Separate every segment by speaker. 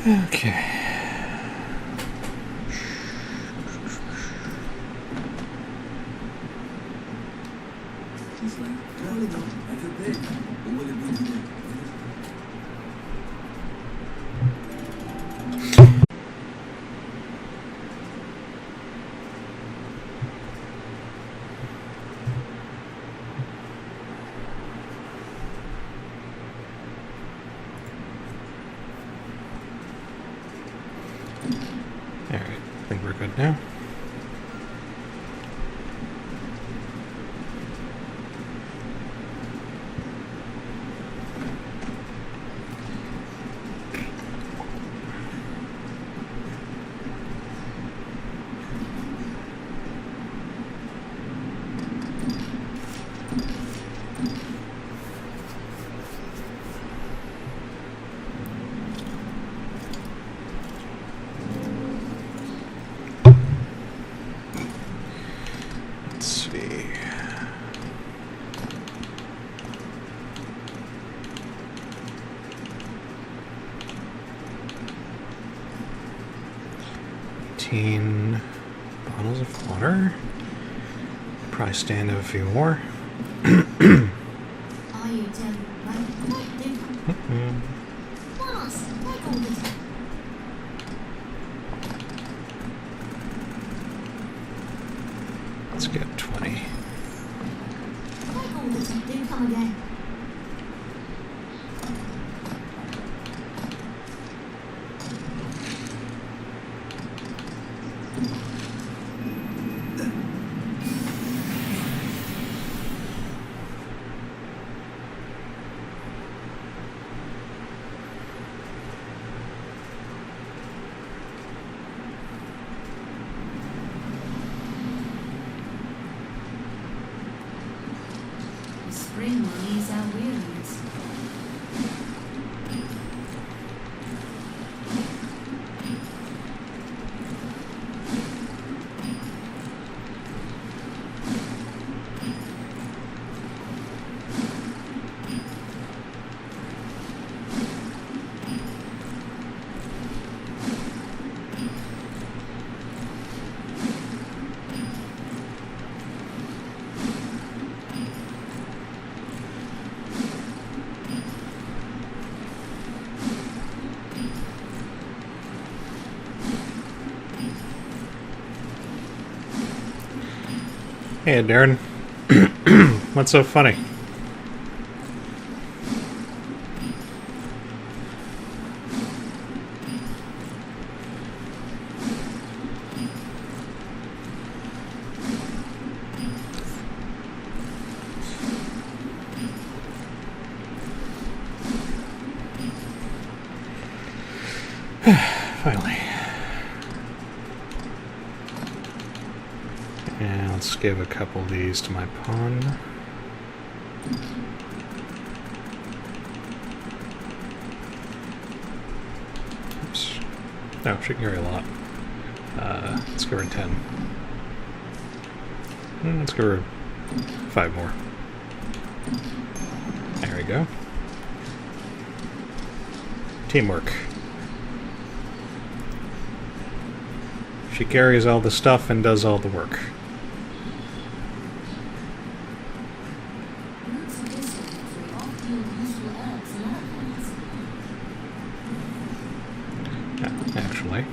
Speaker 1: Okay. Alright, I think we're good now. Let's see. Bottles of water. Probably stand up a few more. Let's get 20.
Speaker 2: Spring will ease our weariness.
Speaker 1: Hey, Darren. What's so funny? Finally. And let's give a couple of these to my pawn. Oops. No, she can carry a lot. Let's give her 10. Let's give her 5 more. There we go. Teamwork. She carries all the stuff and does all the work. Yeah, actually.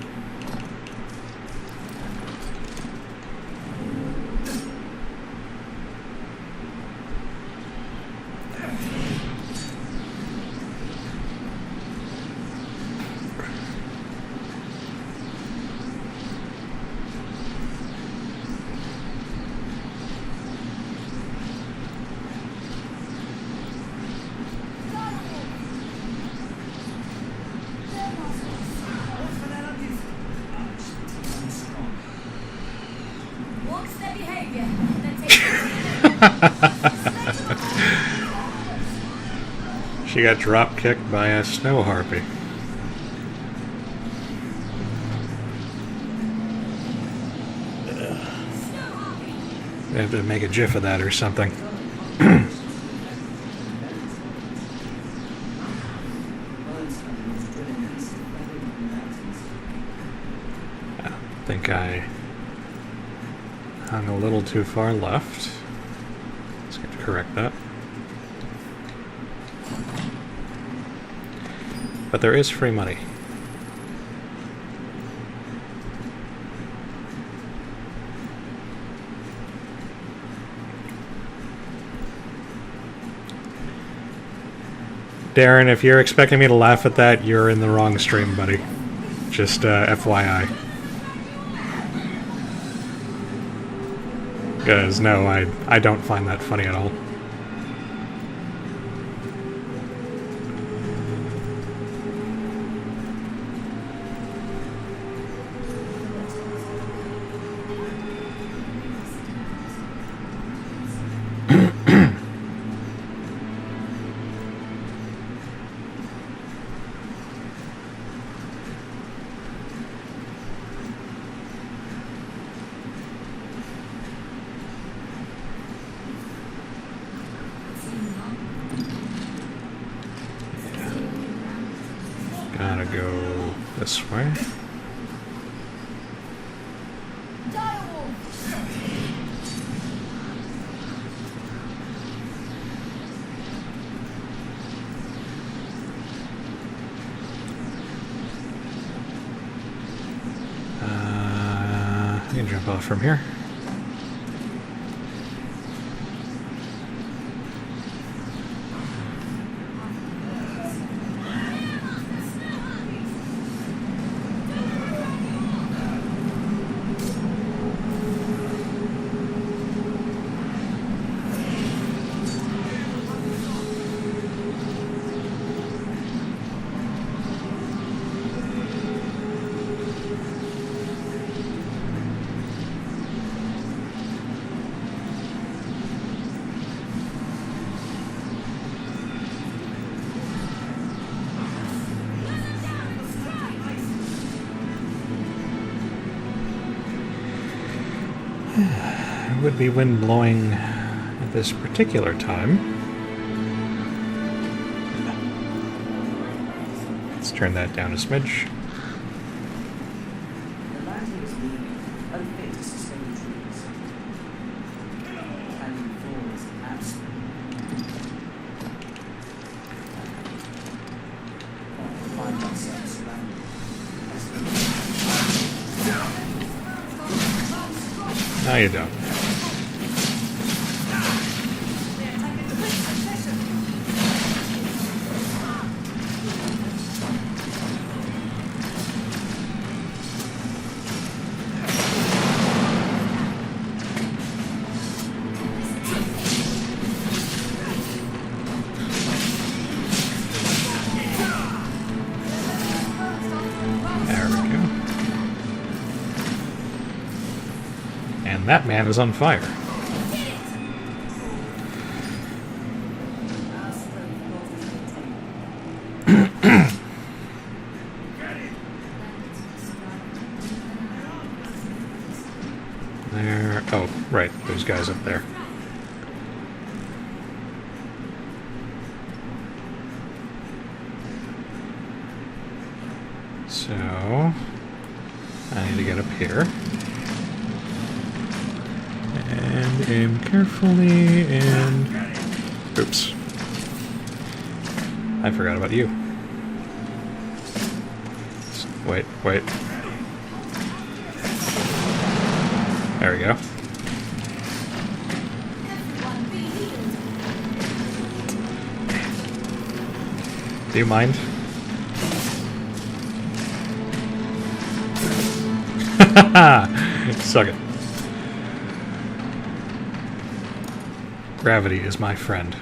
Speaker 1: She got drop kicked by a snow harpy. We have to make a gif of that or something. think I hung a little too far left. Let's get to correct that. But there is free money. Darren, if you're expecting me to laugh at that, you're in the wrong stream, buddy. Just FYI. Because, no, I don't find that funny at all. Gotta go this way. I can jump off from here. It would be wind blowing at this particular time. Let's turn that down a smidge.
Speaker 3: The landing is weak, unfit to sustain trees. Landing floor is absent. Find ourselves surrounded.
Speaker 1: No, you don't. That man is on fire. There. Oh, right. There's guys up there. So I need to get up here. And aim carefully, and... Oops. I forgot about you. Wait. There we go. Do you mind? Suck it. Gravity is my friend.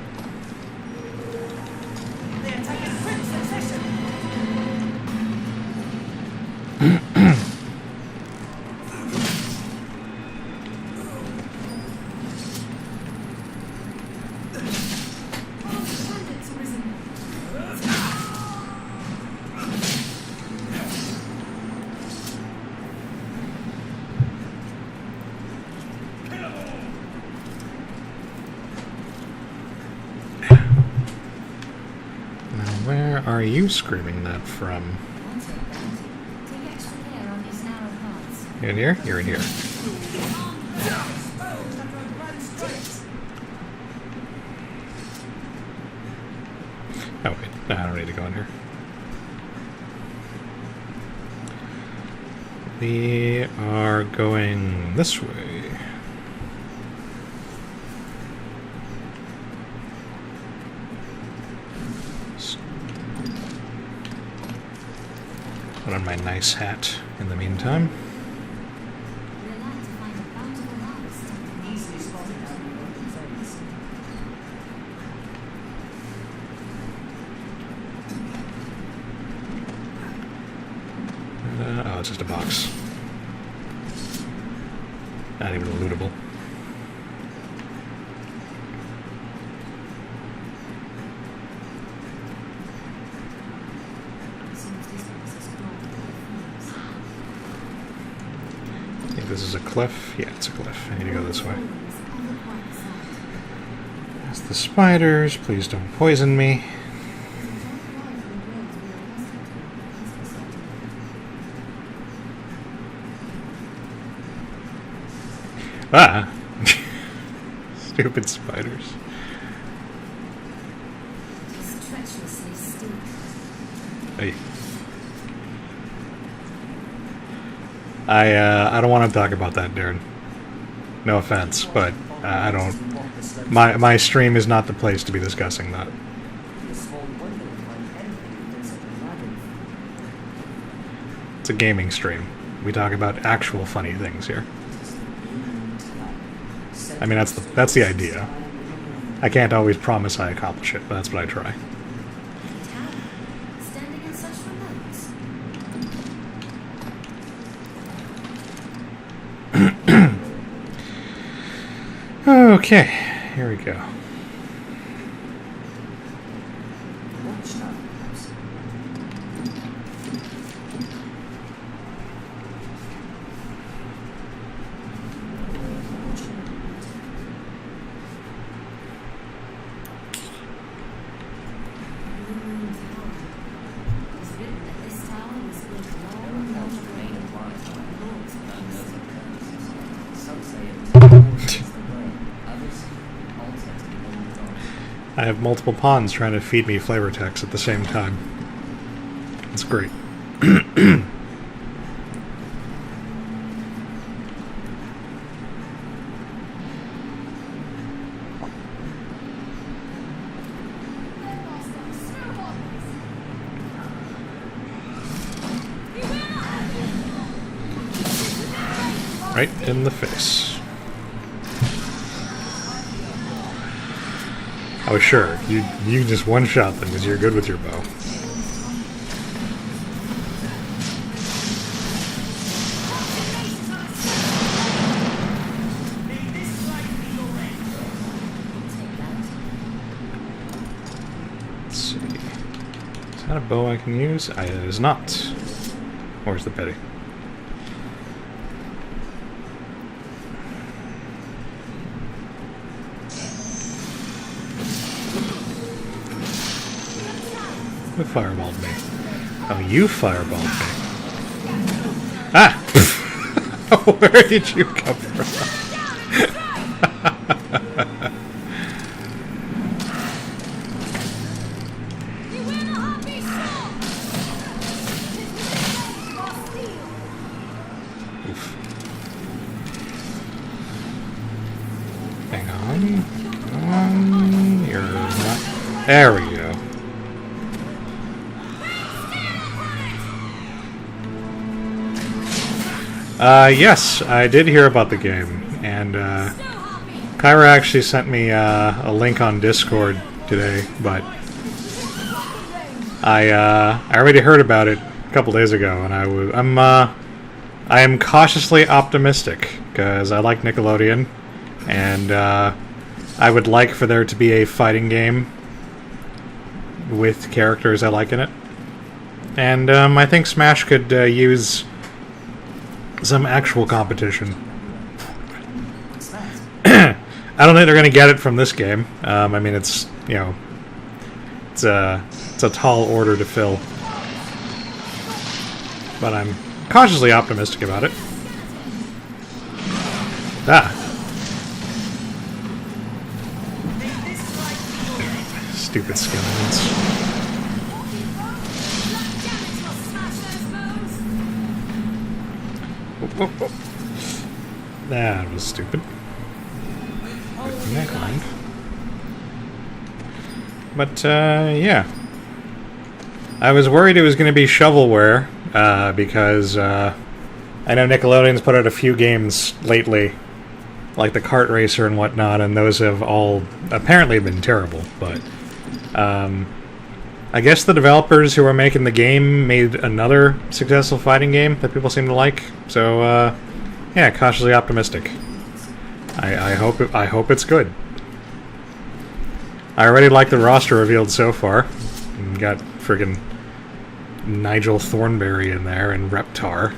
Speaker 1: Where are you screaming that from?
Speaker 2: Take extra care on these narrow paths.
Speaker 1: You in here? You're in here. Oh wait, no, I don't need to go in here. We are going this way. Put on my nice hat in the meantime.
Speaker 2: We're allowed to find a bountiful harvest.
Speaker 3: Easily spotted out in the open face.
Speaker 1: Oh, it's just a box. Not even lootable.
Speaker 2: Seems this place is crawled with thieves.
Speaker 1: I think this is a cliff. Yeah, it's a cliff. I need to go this way.
Speaker 2: Always ever quite the sight.
Speaker 1: That's the spiders. Please don't poison me. Ah! Stupid spiders.
Speaker 2: It's treacherously steep.
Speaker 1: Hey. I don't want to talk about that, Darren. No offense, but I don't. My stream is not the place to be discussing that. It's a gaming stream. We talk about actual funny things here. I mean, that's the idea. I can't always promise I accomplish it, but that's what I try.
Speaker 2: Tower, standing in such remotes.
Speaker 1: Okay, here we go.
Speaker 2: Blue Moon Tower. It was written that this tower was built long, long ago. Lords
Speaker 3: Some say it is the way. Others alter to the old dog.
Speaker 1: I have multiple pawns trying to feed me flavor text at the same time. It's great. Right in the face. Oh sure, you just one-shot them because you're good with your bow. Let's see. Is that a bow I can use? It is not. Where's the pity? Who fireballed me? Oh, you fireballed me. Ah! Where did you come from? Oof. Hang on. Come on. You're not. There we go. Yes, I did hear about the game, and Kyra actually sent me a link on Discord today, but I already heard about it a couple days ago, and I am cautiously optimistic because I like Nickelodeon, and I would like for there to be a fighting game with characters I like in it, and I think Smash could use some actual competition. I don't think they're going to get it from this game. I mean, it's, you know, it's a tall order to fill. But I'm cautiously optimistic about it. Ah. Stupid skeletons. Whoop, whoop, whoop. That was stupid. Neckline. But, yeah. I was worried it was going to be shovelware, because, I know Nickelodeon's put out a few games lately, like the kart racer and whatnot, and those have all apparently been terrible, but, I guess the developers who were making the game made another successful fighting game that people seem to like, so, yeah, cautiously optimistic. I hope it's good. I already like the roster revealed so far. We got friggin' Nigel Thornberry in there and Reptar.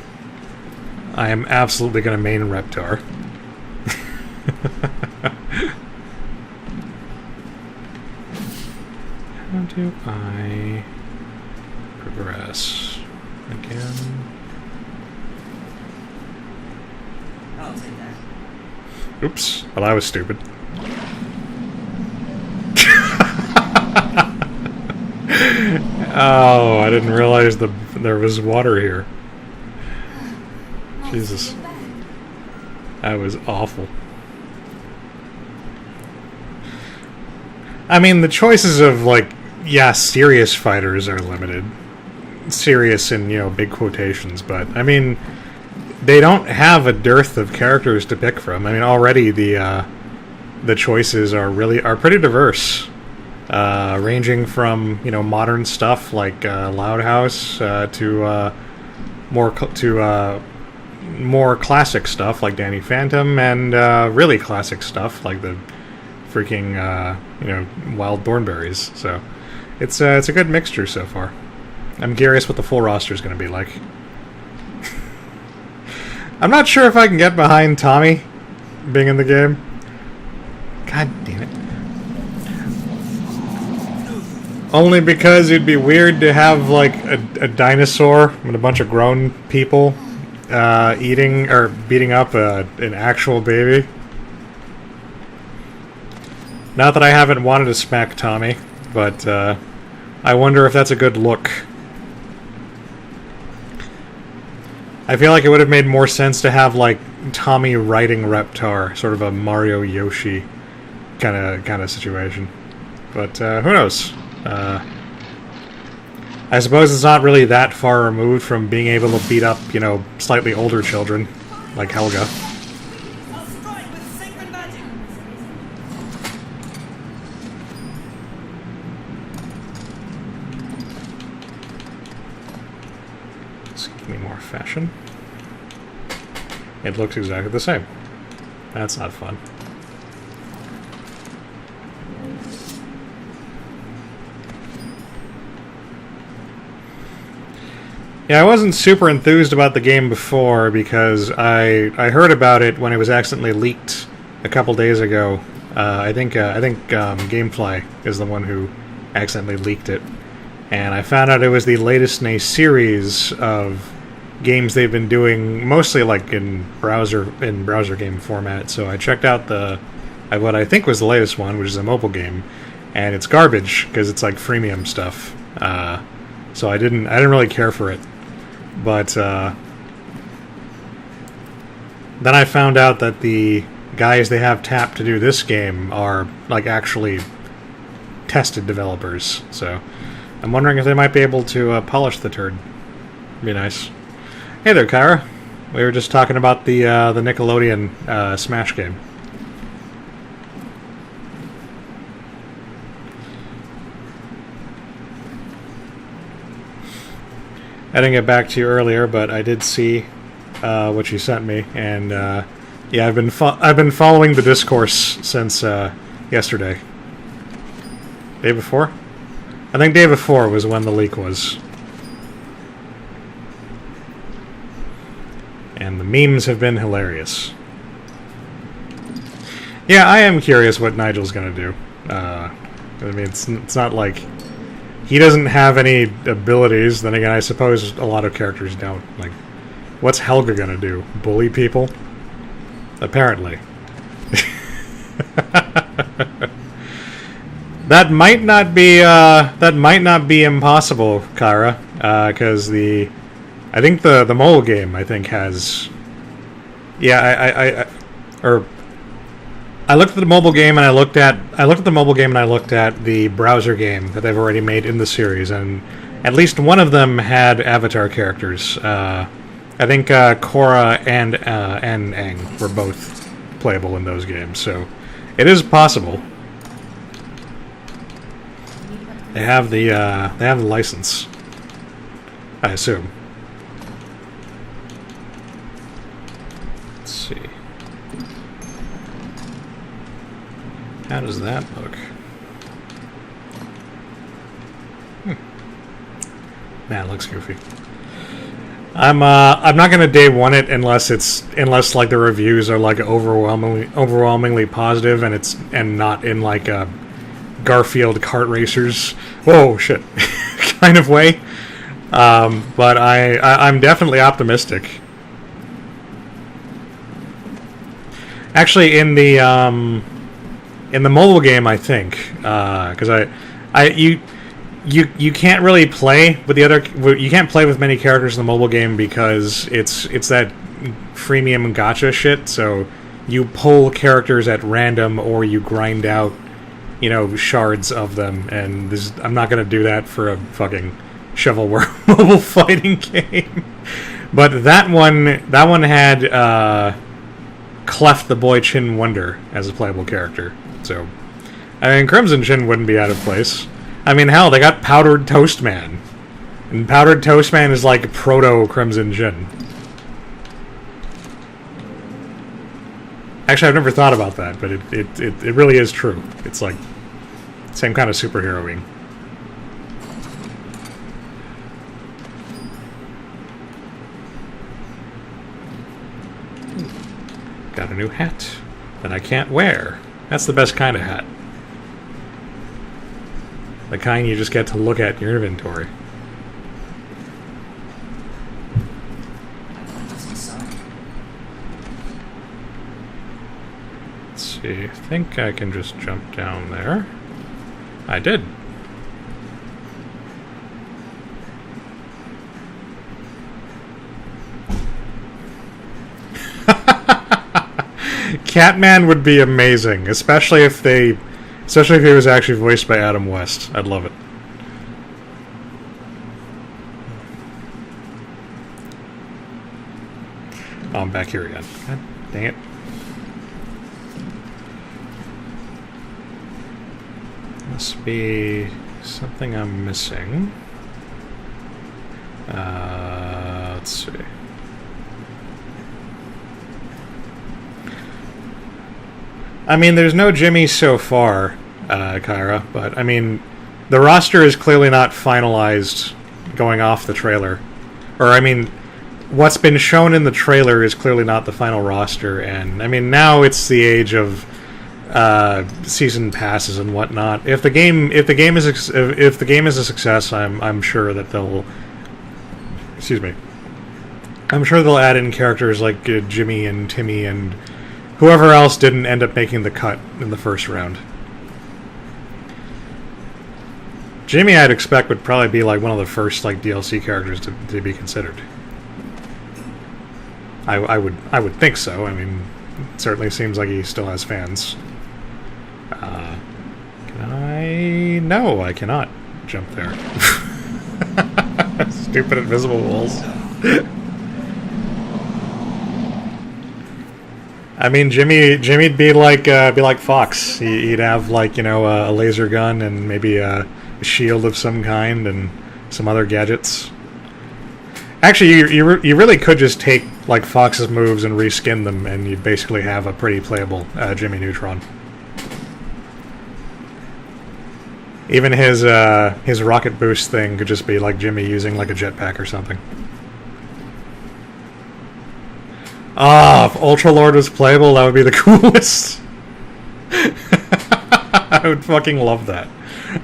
Speaker 1: I am absolutely gonna main Reptar. How do I progress again?
Speaker 3: I'll take that.
Speaker 1: Oops. Well, I was stupid. Oh, I didn't realize there was water here. Jesus. That was awful. I mean, the choices of, like, yeah, serious fighters are limited. Serious in, big quotations, but, I mean, they don't have a dearth of characters to pick from. I mean, already the choices are pretty diverse. Ranging from, modern stuff like Loud House to more classic stuff like Danny Phantom and really classic stuff like the freaking Wild Thornberries. So it's a good mixture so far. I'm curious what the full roster is going to be like. I'm not sure if I can get behind Tommy being in the game. God damn it. Only because it'd be weird to have, like, a dinosaur with a bunch of grown people eating or beating up an actual baby. Not that I haven't wanted to smack Tommy, but I wonder if that's a good look. I feel like it would have made more sense to have, like, Tommy riding Reptar, sort of a Mario Yoshi kind of situation. But who knows? I suppose it's not really that far removed from being able to beat up, slightly older children, like Helga.
Speaker 3: I'll strike with sacred magic.
Speaker 1: Let's give me more fashion. It looks exactly the same. That's not fun. Yeah, I wasn't super enthused about the game before because I heard about it when it was accidentally leaked a couple days ago. I think Gamefly is the one who accidentally leaked it, and I found out it was the latest in a series of games they've been doing, mostly like in browser game format. So I checked out what I think was the latest one, which is a mobile game, and it's garbage because it's like freemium stuff. So I didn't really care for it. But then I found out that the guys they have tapped to do this game are like actually tested developers. So I'm wondering if they might be able to polish the turd. Be nice. Hey there, Kyra. We were just talking about the Nickelodeon Smash game. I didn't get back to you earlier, but I did see what you sent me, and yeah, I've been following the discourse since yesterday. Day before? I think day before was when the leak was. And the memes have been hilarious. Yeah, I am curious what Nigel's gonna do. I mean, it's not like he doesn't have any abilities. Then again, I suppose a lot of characters don't. Like, what's Helga gonna do? Bully people? Apparently. That might not be impossible, Kyra, because I think the mobile game has, yeah, I looked at the mobile game and I looked at the browser game that they've already made in the series, and at least one of them had avatar characters. I think Korra and Aang were both playable in those games, so it is possible. They have the license, I assume. Let's see. How does that look? Man, it looks goofy. I'm not gonna day one it unless like the reviews are like overwhelmingly positive and not in like a Garfield kart racers, whoa shit, kind of way. But I'm definitely optimistic. Actually, in the mobile game, I think, because you can't really play with you can't play with many characters in the mobile game because it's that freemium gacha shit. So you pull characters at random or you grind out, shards of them, and I'm not gonna do that for a fucking shovelware mobile fighting game. But that one had Clef the Boy Chin Wonder as a playable character. So, I mean, Crimson Chin wouldn't be out of place. I mean, hell, they got Powdered Toast Man, and Powdered Toast Man is like proto Crimson Chin. Actually, I've never thought about that, but it really is true. It's like same kind of superhero-ing. Got a new hat that I can't wear. That's the best kind of hat. The kind you just get to look at in your inventory. Let's see. I think I can just jump down there. I did. Catman would be amazing, especially if he was actually voiced by Adam West. I'd love it. Oh, I'm back here again. God dang it. Must be something I'm missing. Let's see. I mean, there's no Jimmy so far, Kyra, but I mean, the roster is clearly not finalized going off the trailer. Or, I mean, what's been shown in the trailer is clearly not the final roster, and I mean, now it's the age of season passes and whatnot. If the game is a success, I'm sure that they'll. Excuse me. I'm sure they'll add in characters like Jimmy and Timmy and whoever else didn't end up making the cut in the first round. Jimmy, I'd expect, would probably be like one of the first like DLC characters to be considered. I would think so. I mean, it certainly seems like he still has fans. Can I? No, I cannot jump there. Stupid invisible walls. I mean, Jimmy'd be like Fox. He'd have like a laser gun and maybe a shield of some kind and some other gadgets. Actually, you really could just take like Fox's moves and reskin them, and you'd basically have a pretty playable Jimmy Neutron. Even his rocket boost thing could just be like Jimmy using like a jetpack or something. Ah, if Ultra Lord was playable, that would be the coolest. I would fucking love that.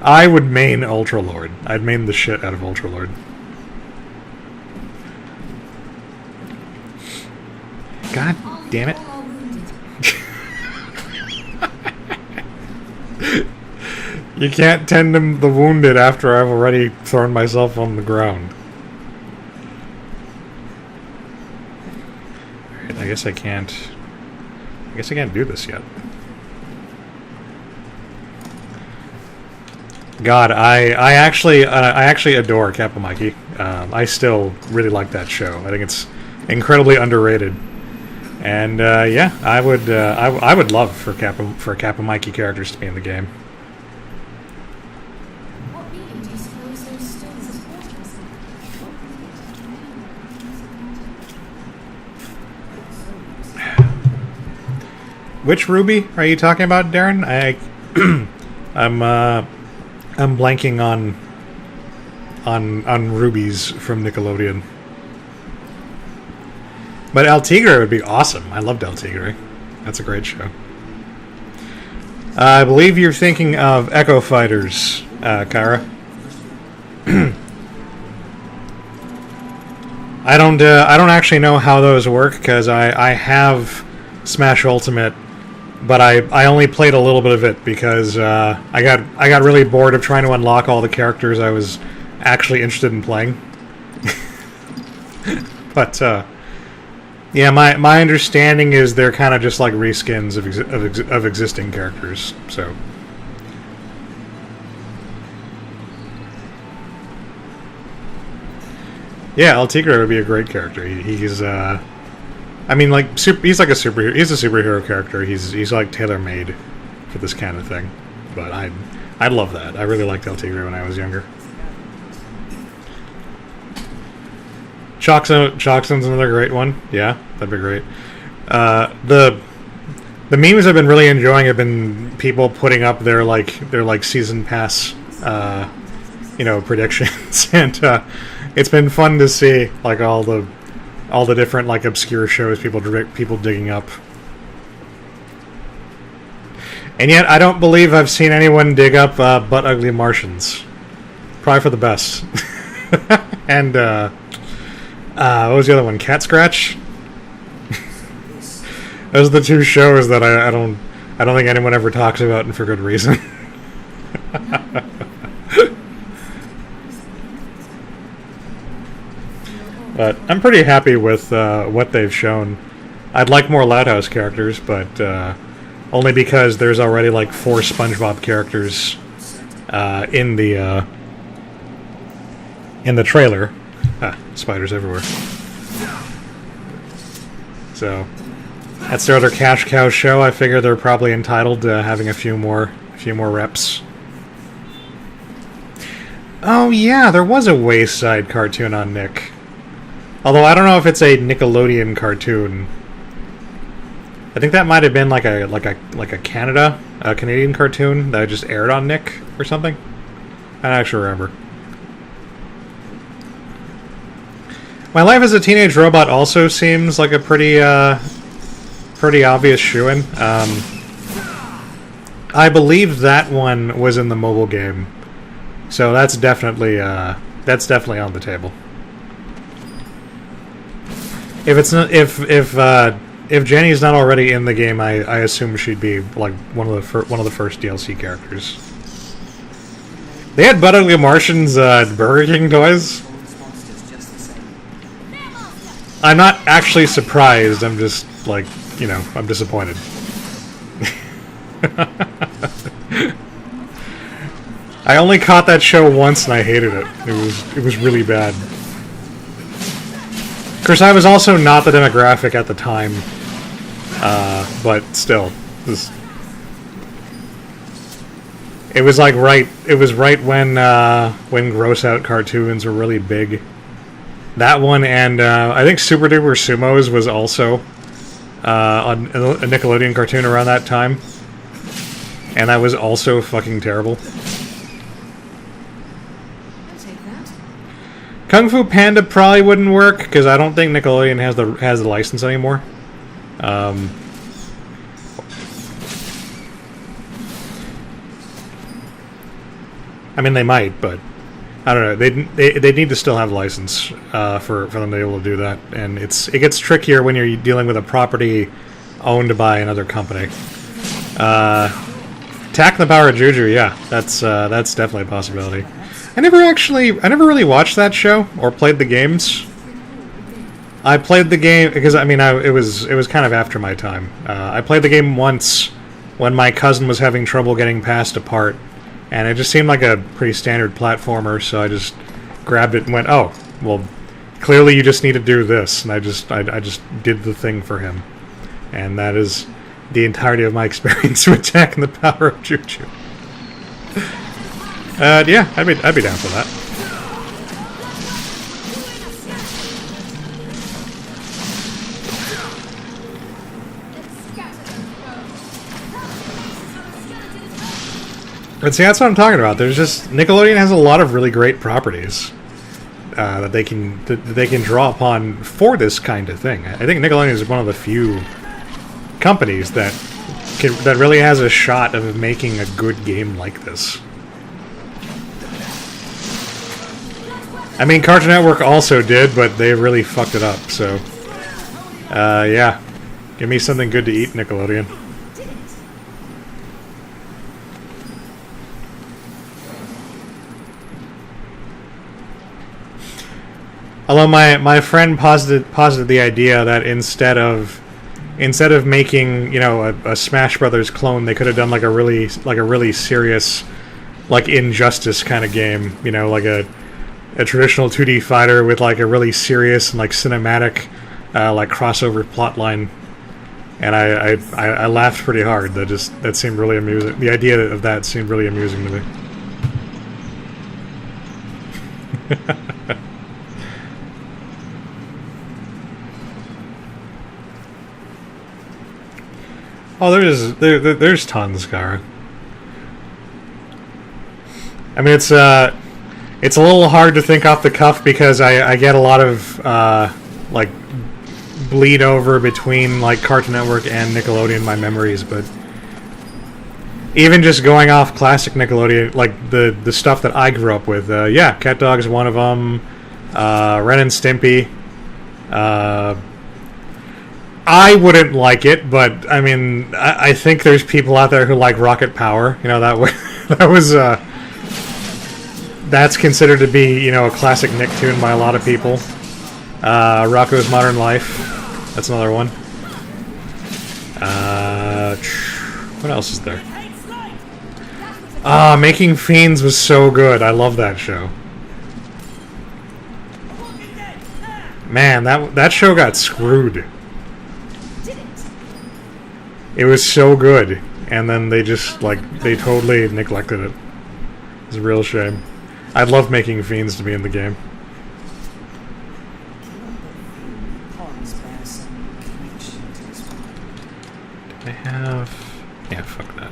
Speaker 1: I would main Ultra Lord. I'd main the shit out of Ultra Lord. God damn it. You can't tend to the wounded after I've already thrown myself on the ground. Alright, I guess I can't do this yet. God, I actually adore Kappa Mikey. I still really like that show. I think it's incredibly underrated. And yeah, I would love for Kappa Mikey characters to be in the game.
Speaker 2: What meaning do you suppose those stones of waters have?
Speaker 1: Which Ruby are you talking about, Darren? I'm blanking on rubies from Nickelodeon. But El Tigre would be awesome. I loved El Tigre. That's a great show. I believe you're thinking of Echo Fighters, Kyra. I don't actually know how those work because I have Smash Ultimate, but I only played a little bit of it because I got really bored of trying to unlock all the characters I was actually interested in playing. But yeah, my understanding is they're kind of just like reskins of existing characters. So yeah, El Tigre would be a great character. He's I mean, like he's like a superhero. He's a superhero character. He's like tailor-made for this kind of thing. But I'd love that. I really liked El Tigre when I was younger. Chalkson's another great one. Yeah, that'd be great. The memes I've been really enjoying have been people putting up their season pass predictions, and it's been fun to see like all the different like obscure shows people digging up. And yet I don't believe I've seen anyone dig up Butt Ugly Martians. Probably for the best. And what was the other one? Cat Scratch? Those are the two shows that I don't think anyone ever talks about, and for good reason. But I'm pretty happy with what they've shown. I'd like more Loud House characters, but only because there's already like 4 SpongeBob characters in the trailer. Spiders everywhere. So that's their other cash cow show. I figure they're probably entitled to having a few more reps. Oh yeah, there was a Wayside cartoon on Nick. Although I don't know if it's a Nickelodeon cartoon. I think that might have been like a Canadian cartoon that just aired on Nick or something. I don't actually remember. My Life as a Teenage Robot also seems like a pretty obvious shoo-in. I believe that one was in the mobile game, so that's definitely on the table. If Jenny's not already in the game, I assume she'd be like one of the first DLC characters. They had Butt Ugly Martians Burger King toys. I'm not actually surprised. I'm just like, I'm disappointed. I only caught that show once and I hated it. It was really bad. Of course, I was also not the demographic at the time, but still, it was right when gross out cartoons were really big. That one, and I think Super Duper Sumos was also on a Nickelodeon cartoon around that time, and that was also fucking terrible.
Speaker 2: I'll take that.
Speaker 1: Kung Fu Panda probably wouldn't work because I don't think Nickelodeon has the license anymore. I mean, they might, but I don't know. They need to still have a license for them to be able to do that, and it gets trickier when you're dealing with a property owned by another company. Attack the Power of Juju, yeah, that's definitely a possibility. I never really watched that show or played the games. I played the game because it was kind of after my time. I played the game once when my cousin was having trouble getting past a part, and it just seemed like a pretty standard platformer. So I just grabbed it and went, "Oh, well, clearly you just need to do this," and I just did the thing for him, and that is the entirety of my experience with Attacking the Power of Juju. Yeah, I'd be down for that. But see, that's what I'm talking about. There's just Nickelodeon has a lot of really great properties that they can draw upon for this kind of thing. I think Nickelodeon is one of the few companies that really has a shot of making a good game like this. I mean, Cartoon Network also did, but they really fucked it up. So, yeah, give me something good to eat, Nickelodeon. Although my friend posited the idea that instead of making, you know, a Smash Brothers clone, they could have done like a really serious, like Injustice kind of game, you know, like a traditional 2D fighter with like a really serious and like cinematic like crossover plotline. And I laughed pretty hard. That seemed really amusing. The idea of that seemed really amusing to me. Oh, there's tons, Gara. I mean, it's a little hard to think off the cuff because I get a lot of like bleed over between like Cartoon Network and Nickelodeon, my memories, but even just going off classic Nickelodeon, like the stuff that I grew up with, yeah, Cat Dog's one of them, Ren and Stimpy. I wouldn't like it, but I mean, I think there's people out there who like Rocket Power. You know, that's considered to be, you know, a classic Nicktoon by a lot of people. Rocko's Modern Life, that's another one. What else is there? Making Fiends was so good. I love that show. Man, that show got screwed. It was so good, and then they just, like, they totally neglected it. It's a real shame. I'd love Making Fiends to be in the game. Do they have... Yeah, fuck that.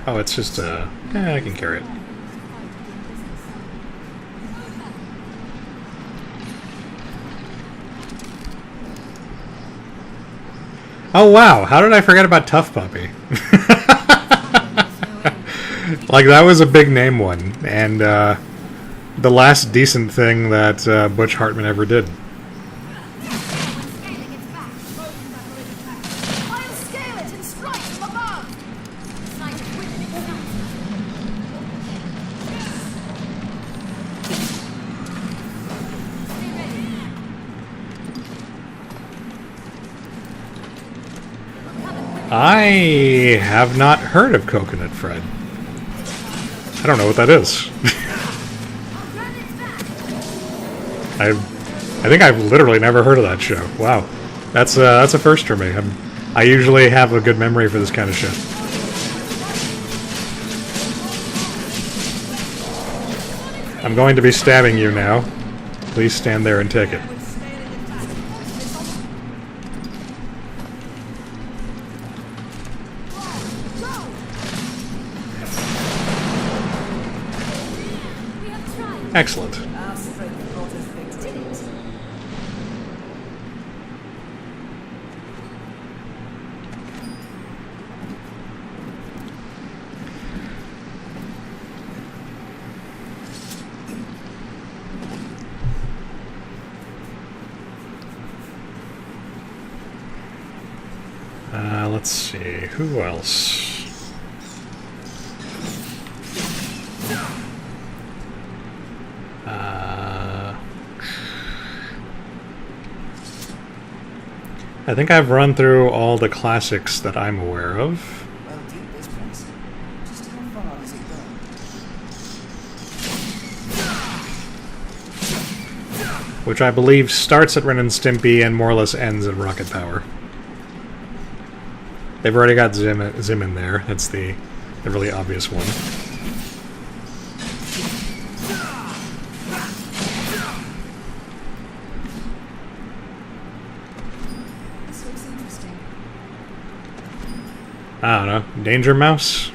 Speaker 1: Oh, it's just, I can carry it. Oh wow, how did I forget about Tough Puppy? Like, that was a big name one, and the last decent thing that Butch Hartman ever did. I have not heard of Coconut Fred. I don't know what that is. I think I've literally never heard of that show. Wow, that's a first for me. I usually have a good memory for this kind of shit. I'm going to be stabbing you now. Please stand there and take it. Excellent. Let's see, who else? I think I've run through all the classics that I'm aware of.
Speaker 3: Well, keep this place. Just how far does it go?
Speaker 1: Which I believe starts at Ren and Stimpy and more or less ends at Rocket Power. They've already got Zim in there. That's the really obvious one.
Speaker 2: This looks interesting.
Speaker 1: I don't know. Danger Mouse?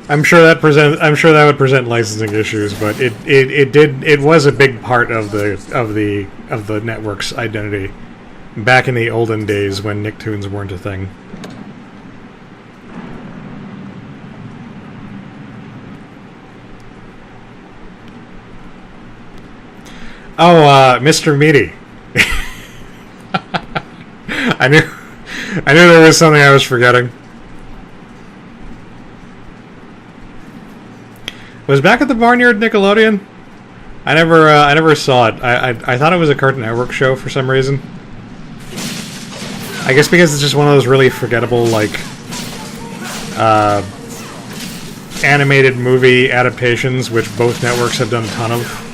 Speaker 1: I'm sure that would present licensing issues, but it was a big part of the network's identity back in the olden days when Nicktoons weren't a thing. Oh, Mr. Meaty. I knew there was something I was forgetting. Was Back at the Barnyard Nickelodeon? I never saw it. I thought it was a Cartoon Network show for some reason. I guess because it's just one of those really forgettable, like, animated movie adaptations, which both networks have done a ton of.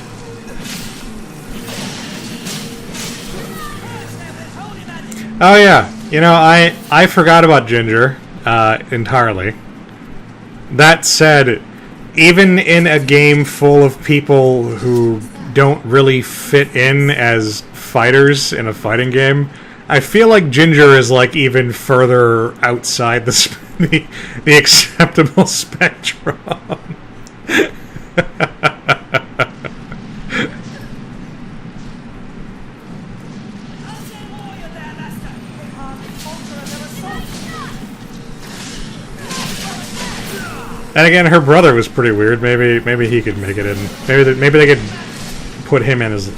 Speaker 1: Oh yeah, you know, I forgot about Ginger entirely. That said, even in a game full of people who don't really fit in as fighters in a fighting game, I feel like Ginger is like even further outside the acceptable spectrum. And again, her brother was pretty weird. Maybe he could make it in. Maybe they could put him in as a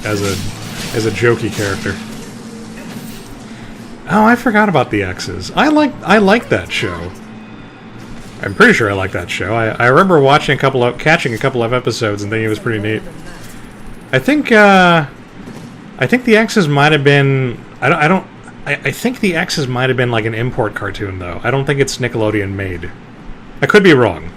Speaker 1: jokey character. Oh, I forgot about the X's. I like that show. I'm pretty sure I like that show. I remember catching a couple of episodes and thinking it was pretty neat. I think the X's might have been. I think the X's might have been like an import cartoon though. I don't think it's Nickelodeon made. I could be wrong.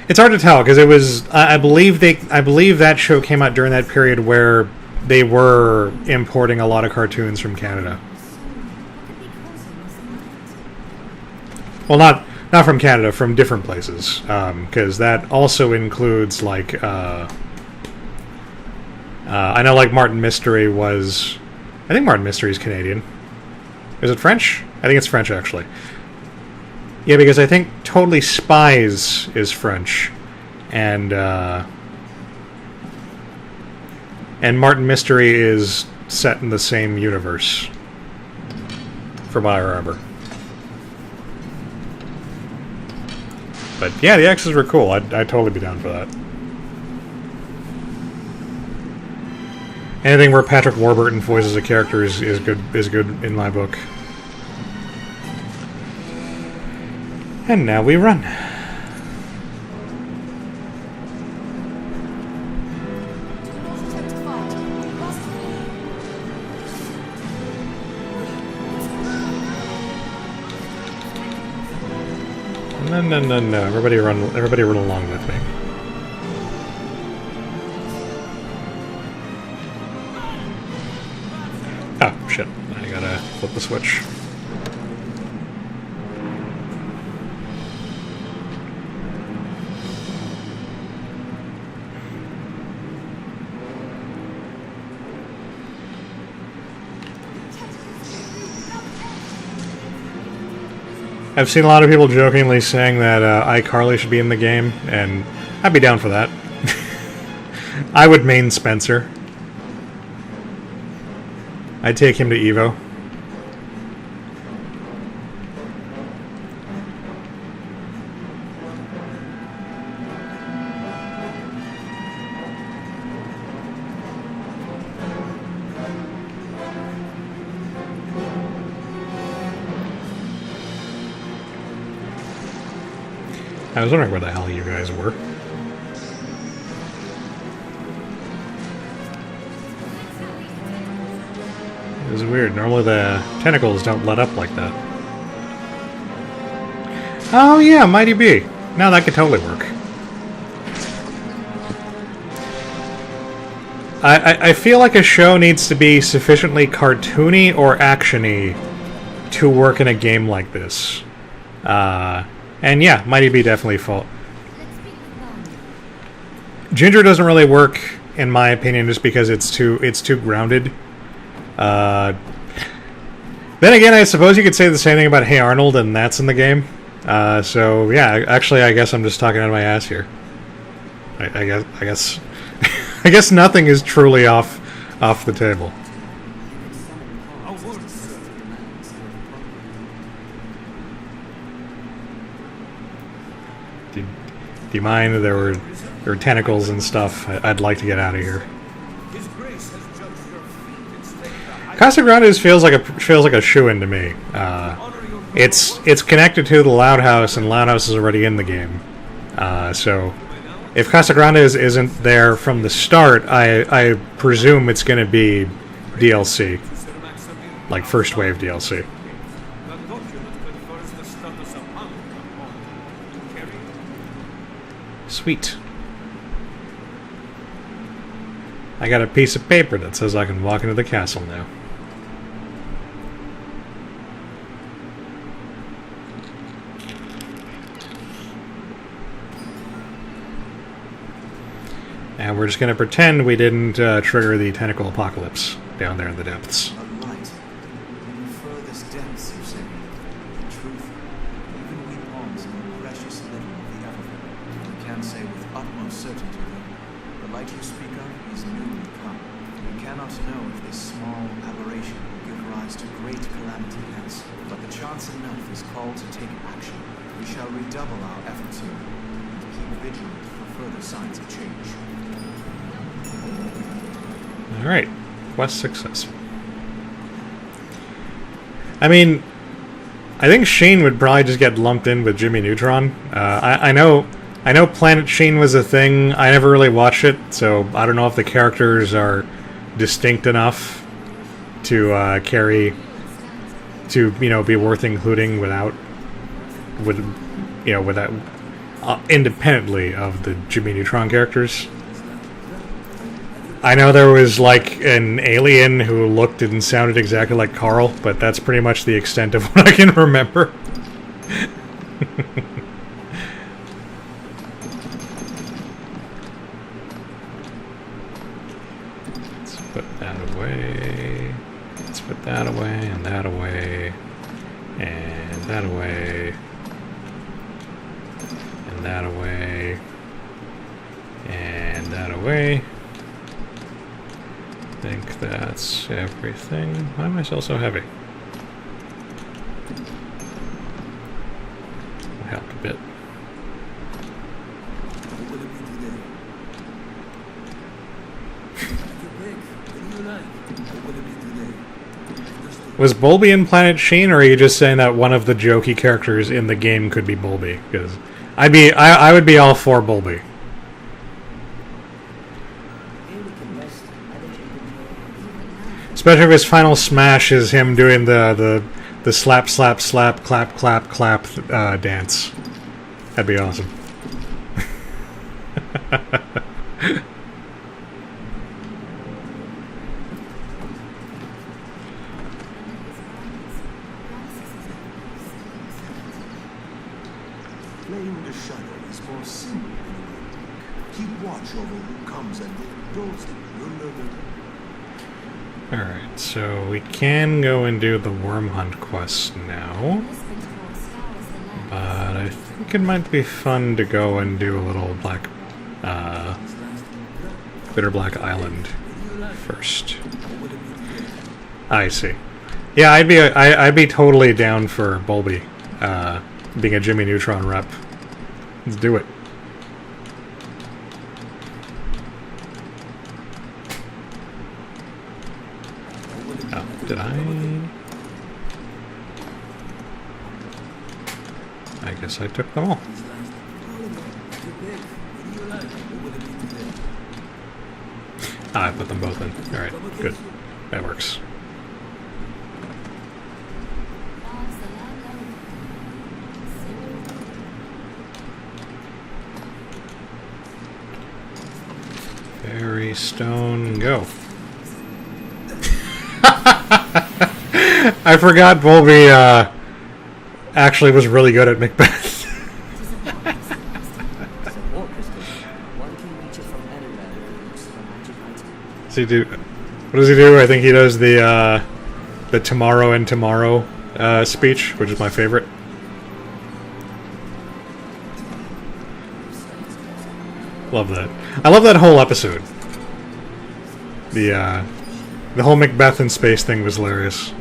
Speaker 1: It's hard to tell because it was. I believe that show came out during that period where they were importing a lot of cartoons from Canada. Well, not from Canada, from different places, because that also includes like. I know, like Martin Mystery was. I think Martin Mystery is Canadian. Is it French? I think it's French actually. Yeah, because I think Totally Spies is French, and Martin Mystery is set in the same universe, from what I remember. But yeah, the X's were cool. I'd totally be down for that. Anything where Patrick Warburton voices a character is good in my book. And now we run. No. Everybody run along with me. Oh, shit. I gotta flip the switch. I've seen a lot of people jokingly saying that iCarly should be in the game, and I'd be down for that. I would main Spencer. I'd take him to Evo. I was wondering where the hell you guys were. This is weird. Normally the tentacles don't let up like that. Oh yeah, Mighty B. Now that could totally work. I feel like a show needs to be sufficiently cartoony or actiony to work in a game like this. And yeah, Mighty B definitely fall. Ginger doesn't really work, in my opinion, just because it's too grounded. Then again, I suppose you could say the same thing about Hey Arnold, and that's in the game. So yeah, actually, I guess I'm just talking out of my ass here. I guess I guess nothing is truly off the table. Do you mind? There were tentacles and stuff. I'd like to get out of here. Casa Grande feels like a shoo-in to me. It's connected to the Loud House, and Loud House is already in the game. So if Casa Grande isn't there from the start, I presume it's going to be DLC, like first wave DLC. Sweet. I got a piece of paper that says I can walk into the castle now. And we're just going to pretend we didn't trigger the tentacle apocalypse down there in the depths.
Speaker 4: A light in the furthest depths, you say. The truth, even we pawns know precious little of the everything. We can say with utmost certainty that the light you speak of is newly come. We cannot know if this small aberration will give rise to great calamity hence, but the chance enough is called to take action. We shall redouble our efforts here and keep vigilant for further signs of change.
Speaker 1: Alright, quest successful. I mean, I think Sheen would probably just get lumped in with Jimmy Neutron. I know Planet Sheen was a thing. I never really watched it, so I don't know if the characters are distinct enough to carry to be worth including without independently of the Jimmy Neutron characters. I know there was like an alien who looked and sounded exactly like Carl, but that's pretty much the extent of what I can remember. Let's put that away. Let's put that away, and that away, and that away, and that away, and that away. I think that's everything. Why am I still so heavy? That helped a bit. Was Bulby in Planet Sheen, or are you just saying that one of the jokey characters in the game could be Bulby? Because I would be all for Bulby. Especially if his final smash is him doing the slap, slap, slap, clap, clap, clap dance. That'd be awesome.
Speaker 4: Playing the shadow is more simple than a keep watch over who comes and goes.
Speaker 1: Alright, so we can go and do the worm hunt quest now. But I think it might be fun to go and do a little Bitter Black Island first. I see. Yeah, I'd be totally down for Bulby being a Jimmy Neutron rep. Let's do it. Oh, did I guess I took them all. Ah, I put them both in. Alright, good. That works. Fairy Stone, go. I forgot Volby actually was really good at Macbeth.
Speaker 3: Support crystal. One can reach it from anywhere with the use of a magic item.
Speaker 1: Does he do? What does he do? I think he does the tomorrow and tomorrow speech, which is my favorite. Love that. I love that whole episode. The whole Macbeth in space thing was hilarious.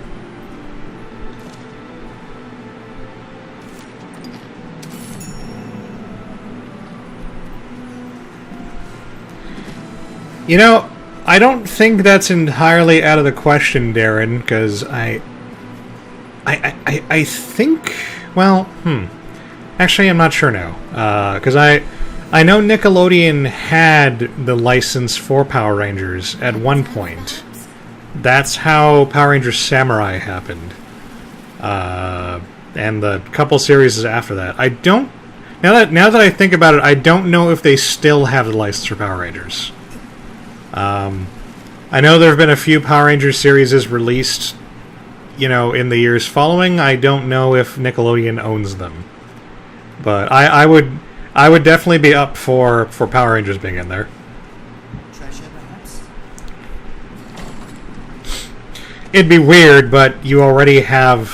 Speaker 1: You know, I don't think that's entirely out of the question, Darren, because I think, well, actually, I'm not sure now, because I know Nickelodeon had the license for Power Rangers at one point. That's how Power Rangers Samurai happened, and the couple series after that. I don't. Now that I think about it, I don't know if they still have the license for Power Rangers. I know there have been a few Power Rangers series released, in the years following. I don't know if Nickelodeon owns them, but I would definitely be up for Power Rangers being in there.
Speaker 4: Treasure, perhaps?
Speaker 1: It'd be weird, but you already have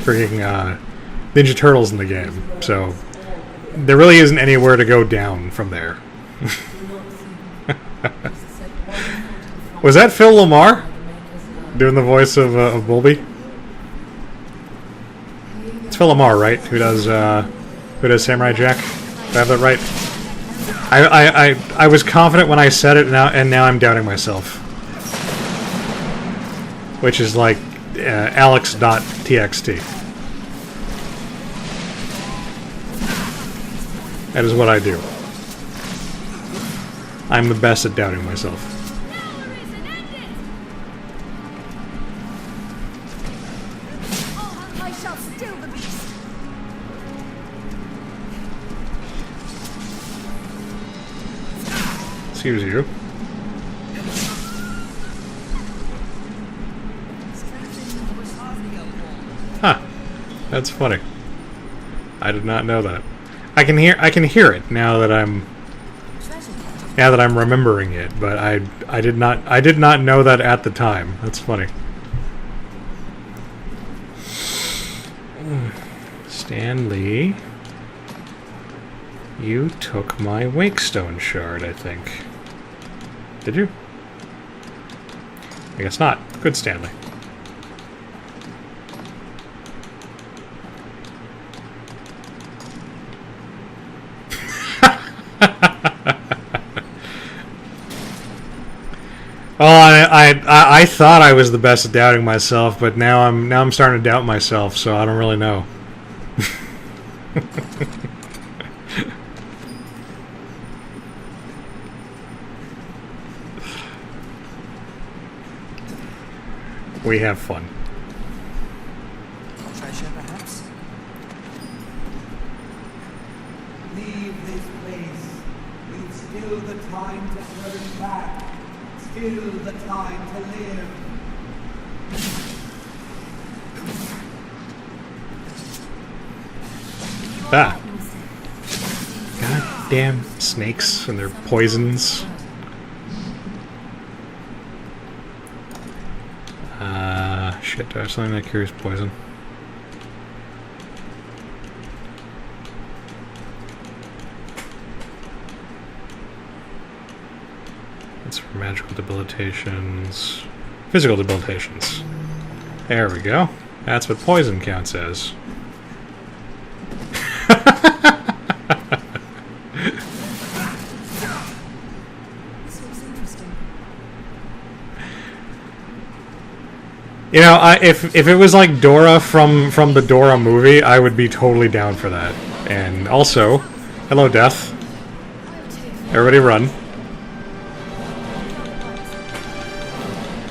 Speaker 1: freaking Ninja Turtles in the game, so there really isn't anywhere to go down from there. Was that Phil Lamar doing the voice of Bulby? It's Phil Lamar, right? Who does Samurai Jack? Do I have that right? I was confident when I said it, and now I'm doubting myself. Which is like Alex.txt. That is what I do. I'm the best at doubting myself.
Speaker 2: I shall still the beast.
Speaker 1: Excuse you. Huh. That's funny. I did not know that. I can hear it now that I'm remembering it, but I did not know that at the time. That's funny. Stan Lee, you took my Wakestone shard, I think. Did you? I guess not. Good, Stanley. Well, I thought I was the best at doubting myself, but now I'm starting to doubt myself, so I don't really know. We have fun.
Speaker 4: Treasure, perhaps?
Speaker 5: Leave this place. We've still the time to turn back. Still the time to live.
Speaker 1: Ah. Goddamn snakes and their poisons. Shit, do I have something that cures poison? That's for magical debilitations. Physical debilitations. There we go. That's what poison counts as.
Speaker 2: This looks interesting.
Speaker 1: You know, if it was like Dora from the Dora movie, I would be totally down for that. And also, hello, Death. Everybody run.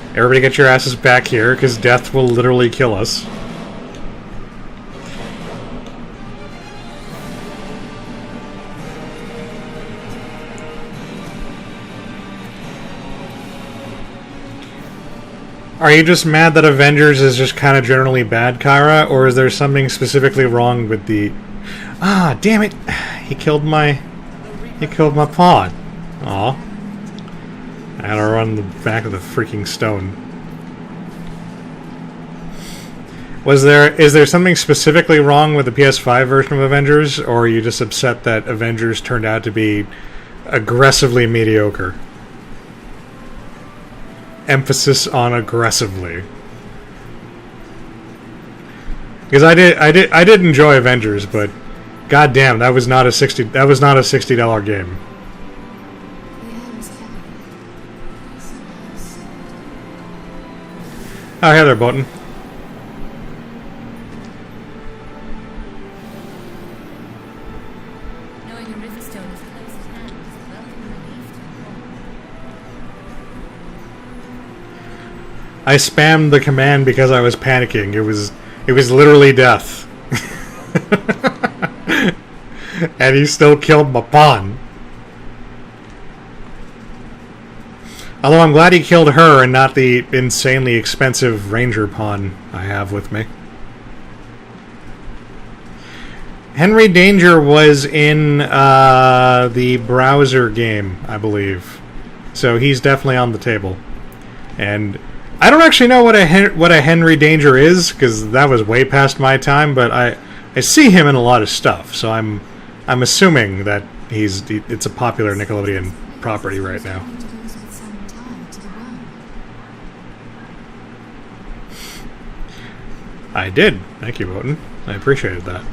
Speaker 1: Everybody get your asses back here, because Death will literally kill us. Are you just mad that Avengers is just kind of generally bad, Kyra, or is there something specifically wrong with the... Ah, damn it! He killed my pawn. Aw. I had to run the back of the freaking stone. Is there something specifically wrong with the PS5 version of Avengers, or are you just upset that Avengers turned out to be aggressively mediocre? Emphasis on aggressively. Because I did enjoy Avengers, but goddamn, that was not a $60 game. Oh, hey there, Button.
Speaker 2: Knowing a riverstone is close at hand is a welcome relief to the
Speaker 1: I spammed the command because I was panicking. It was literally death. And he still killed my pawn. Although I'm glad he killed her and not the insanely expensive ranger pawn I have with me. Henry Danger was in the browser game, I believe. So he's definitely on the table. And I don't actually know what a Henry Danger is, because that was way past my time, but I see him in a lot of stuff, so I'm assuming that it's a popular Nickelodeon property right now. I did. Thank you, Wotan. I appreciated that.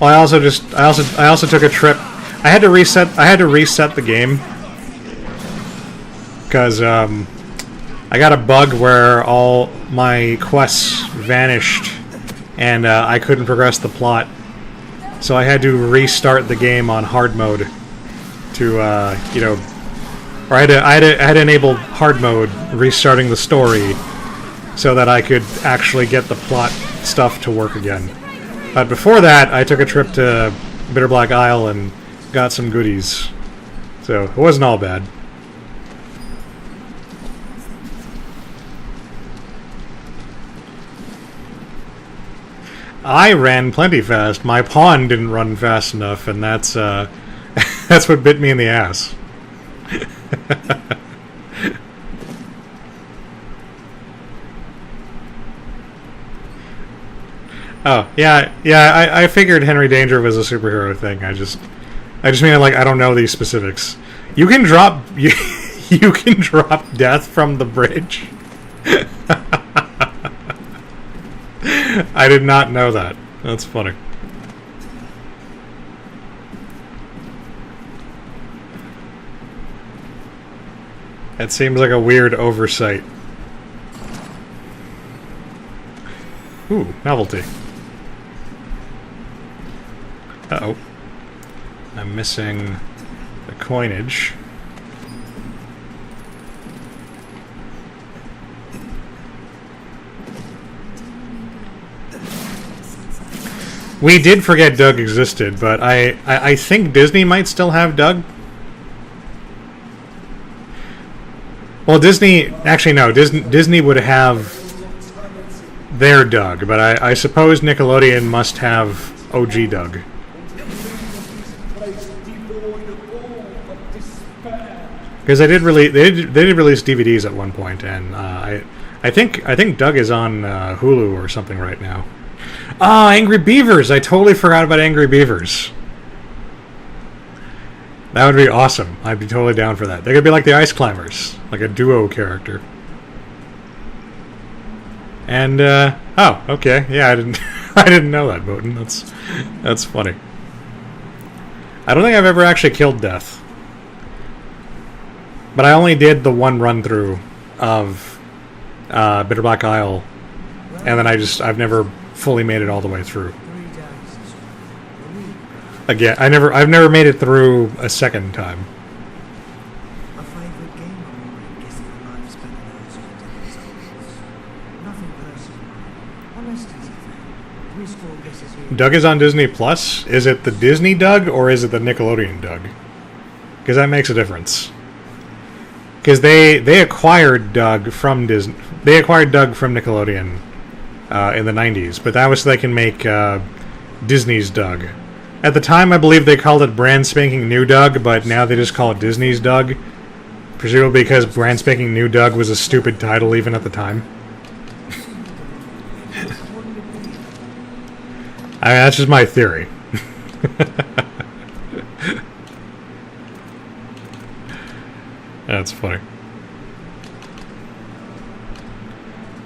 Speaker 1: Well, I also took a trip. I had to reset the game because I got a bug where all my quests vanished and I couldn't progress the plot. So I had to restart the game on hard mode to or I had to enable hard mode, restarting the story, so that I could actually get the plot stuff to work again. But before that, I took a trip to Bitter Black Isle and got some goodies. So it wasn't all bad. I ran plenty fast. My pawn didn't run fast enough, and that's that's what bit me in the ass. Oh, yeah, I figured Henry Danger was a superhero thing. I just mean, like, I don't know these specifics. You can drop you can drop death from the bridge. I did not know that. That's funny. It seems like a weird oversight. Ooh, novelty. Uh-oh. I'm missing the coinage. We did forget Doug existed, but I think Disney might still have Doug. Well, Disney... Actually, no. Disney would have their Doug, but I suppose Nickelodeon must have OG Doug. Because they did release DVDs at one point, and I think Doug is on Hulu or something right now. Ah, Angry Beavers! I totally forgot about Angry Beavers. That would be awesome. I'd be totally down for that. They could be like the Ice Climbers, like a duo character. And oh, okay, yeah, I didn't know that, Botan. That's funny. I don't think I've ever actually killed Death. But I only did the one run through of Bitter Black Isle, and then I've never fully made it all the way through. Again, I've never made it through a second time.
Speaker 6: A favorite game of mine is the life spent in those days. Nothing personal. Unless it's a thing. We score guesses here.
Speaker 1: Doug is on Disney Plus. Is it the Disney Doug or is it the Nickelodeon Doug? Because that makes a difference. because they acquired Doug from Disney. They acquired Doug from Nickelodeon in the 90s, but that was so they can make Disney's Doug. At the time, I believe they called it Brand Spanking New Doug, but now they just call it Disney's Doug. Presumably because Brand Spanking New Doug was a stupid title even at the time. I mean, that's just my theory. That's funny.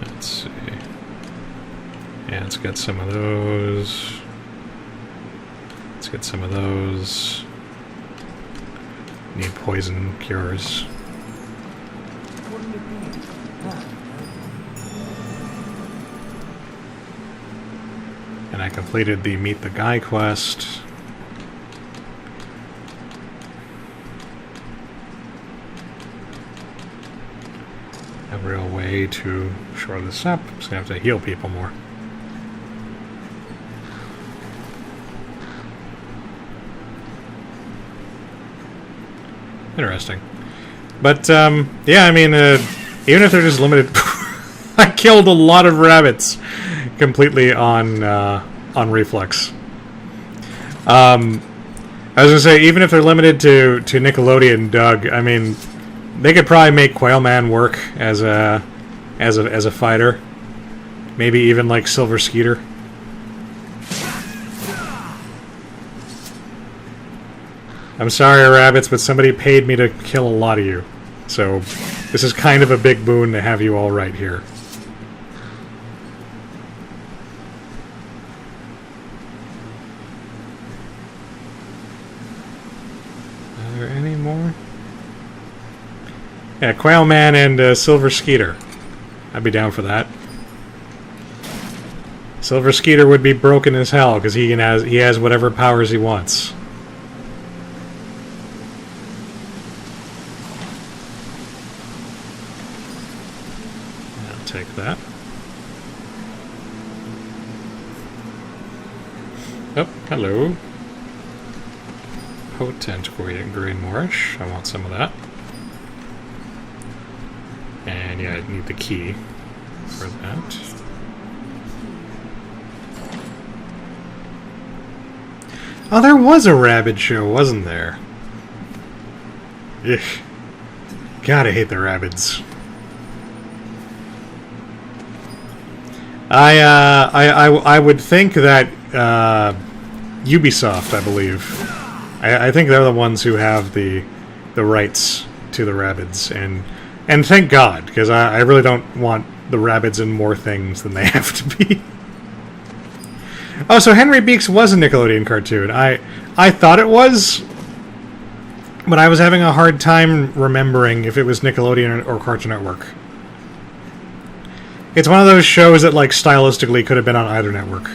Speaker 1: Let's see. Yeah, let's get some of those. Let's get some of those. Need poison cures. And I completed the Meet the Guy quest. A real way to shore this up. I'm just gonna have to heal people more. Interesting. But, yeah, I mean, even if they're just limited... I killed a lot of rabbits completely on reflex. I was gonna say, even if they're limited to Nickelodeon Doug, I mean, they could probably make Quailman work as a fighter. Maybe even like Silver Skeeter. I'm sorry, rabbits, but somebody paid me to kill a lot of you. So, this is kind of a big boon to have you all right here. Are there any more? Yeah, Quailman and Silver Skeeter. I'd be down for that. Silver Skeeter would be broken as hell, because he has whatever powers he wants. Take that. Oh, hello. Potent green Moorish. I want some of that. And yeah, I need the key for that. Oh, there was a rabbit show, wasn't there? Ugh. God, I hate the rabbits. I would think that Ubisoft, I believe, I think they're the ones who have the rights to the Rabbids, and thank God, because I really don't want the Rabbids in more things than they have to be. Oh, so Henry Beaks was a Nickelodeon cartoon. I thought it was, but I was having a hard time remembering if it was Nickelodeon or Cartoon Network. It's one of those shows that, like, stylistically could have been on either network.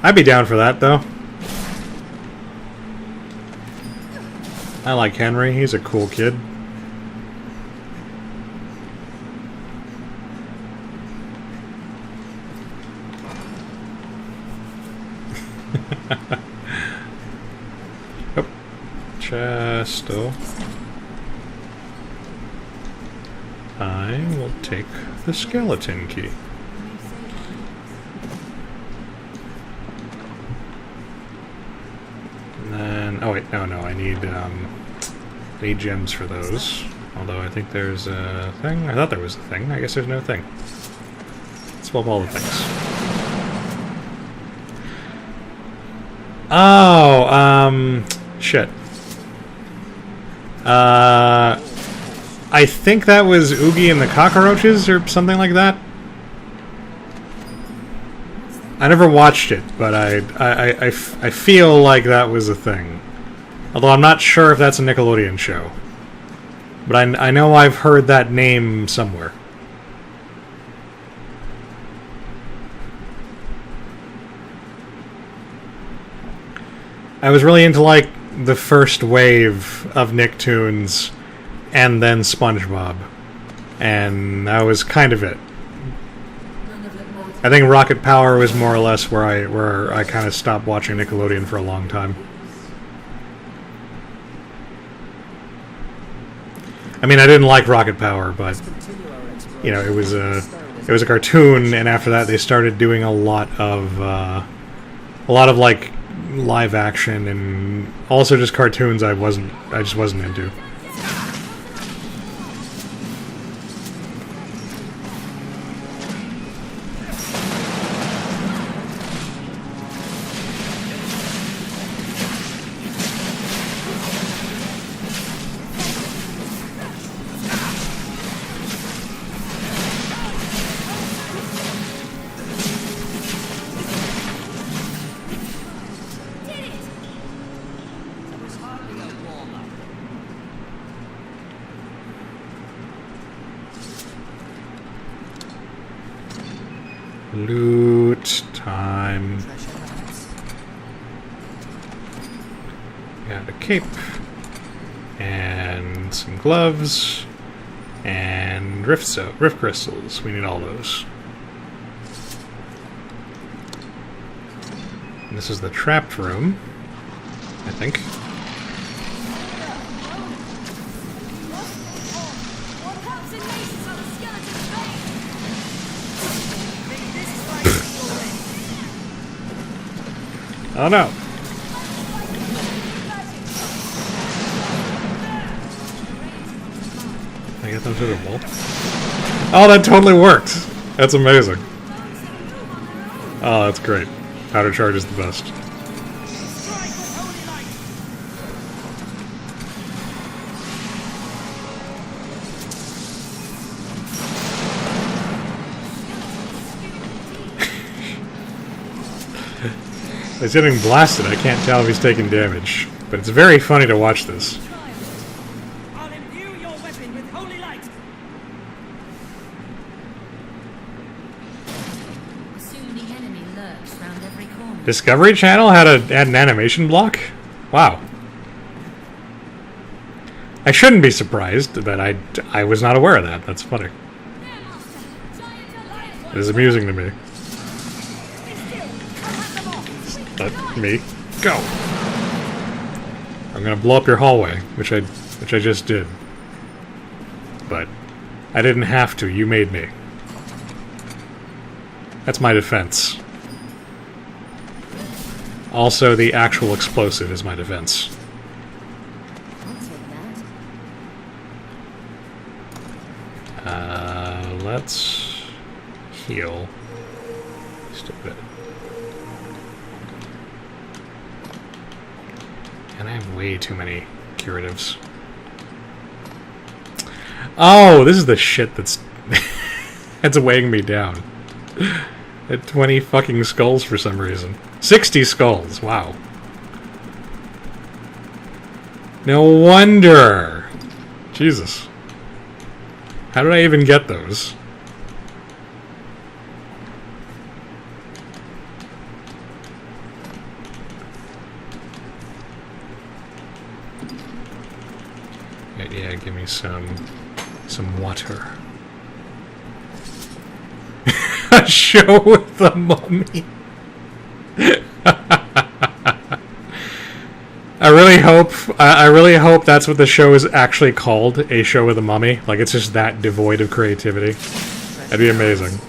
Speaker 1: I'd be down for that, though. I like Henry. He's a cool kid. Oh. Chesto. I will take the skeleton key. And then, oh wait, no, I need gems for those. Although I think there's a thing. I thought there was a thing. I guess there's no thing. Let's swap all the things. Oh, shit. I think that was Oogie and the Cockroaches or something like that. I never watched it, but I feel like that was a thing. Although I'm not sure if that's a Nickelodeon show. But I know I've heard that name somewhere. I was really into, like, the first wave of Nicktoons and then SpongeBob. And that was kind of it. I think Rocket Power was more or less where I kind of stopped watching Nickelodeon for a long time. I mean, I didn't like Rocket Power, but you know, it was a cartoon, and after that, they started doing a lot of like live action and also just cartoons. I just wasn't into. Loot time. Got a cape and some gloves and rift crystals. We need all those. And this is the trapped room, I think. Oh no! Can I get them through the wall? Oh, that totally worked! That's amazing. Oh, that's great. Powder charge is the best. He's getting blasted. I can't tell if he's taking damage, but it's very funny to watch this.
Speaker 5: I'll imbue your weapon with holy light.
Speaker 2: Assume the enemy lurks round every corner.
Speaker 1: Discovery Channel had an animation block? Wow. I shouldn't be surprised, but I was not aware of that. That's funny. It is amusing to me. Let me go. I'm gonna blow up your hallway, which I just did. But I didn't have to. You made me. That's my defense. Also, the actual explosive is my defense.
Speaker 2: I'll take that.
Speaker 1: Let's heal just a bit. And I have way too many curatives. Oh, this is the shit that's that's weighing me down. At 20 fucking skulls for some reason. 60 skulls, wow. No wonder. Jesus. How did I even get those? Yeah, give me some water. A show with the mummy. I really hope that's what the show is actually called, a show with a mummy. Like it's just that devoid of creativity. That'd be amazing.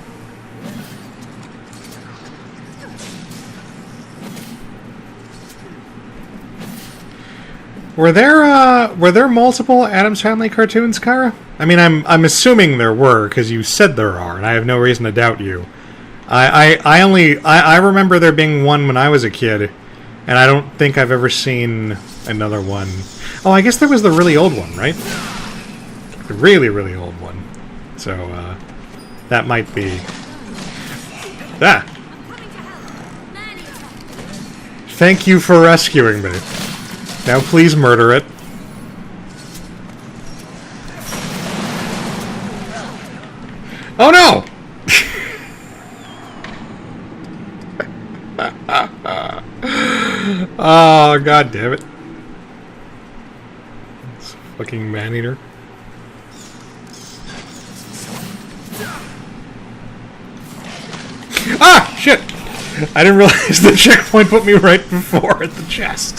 Speaker 1: Were there multiple Addams Family cartoons, Kyra? I mean, I'm assuming there were because you said there are, and I have no reason to doubt you. I remember there being one when I was a kid, and I don't think I've ever seen another one. Oh, I guess there was the really old one, right? The really, really old one. So that might be. Ah. Thank you for rescuing me. Now please murder it. Oh no! Oh, god damn it. It's a fucking man-eater. Ah! Shit! I didn't realize the checkpoint put me right before at the chest.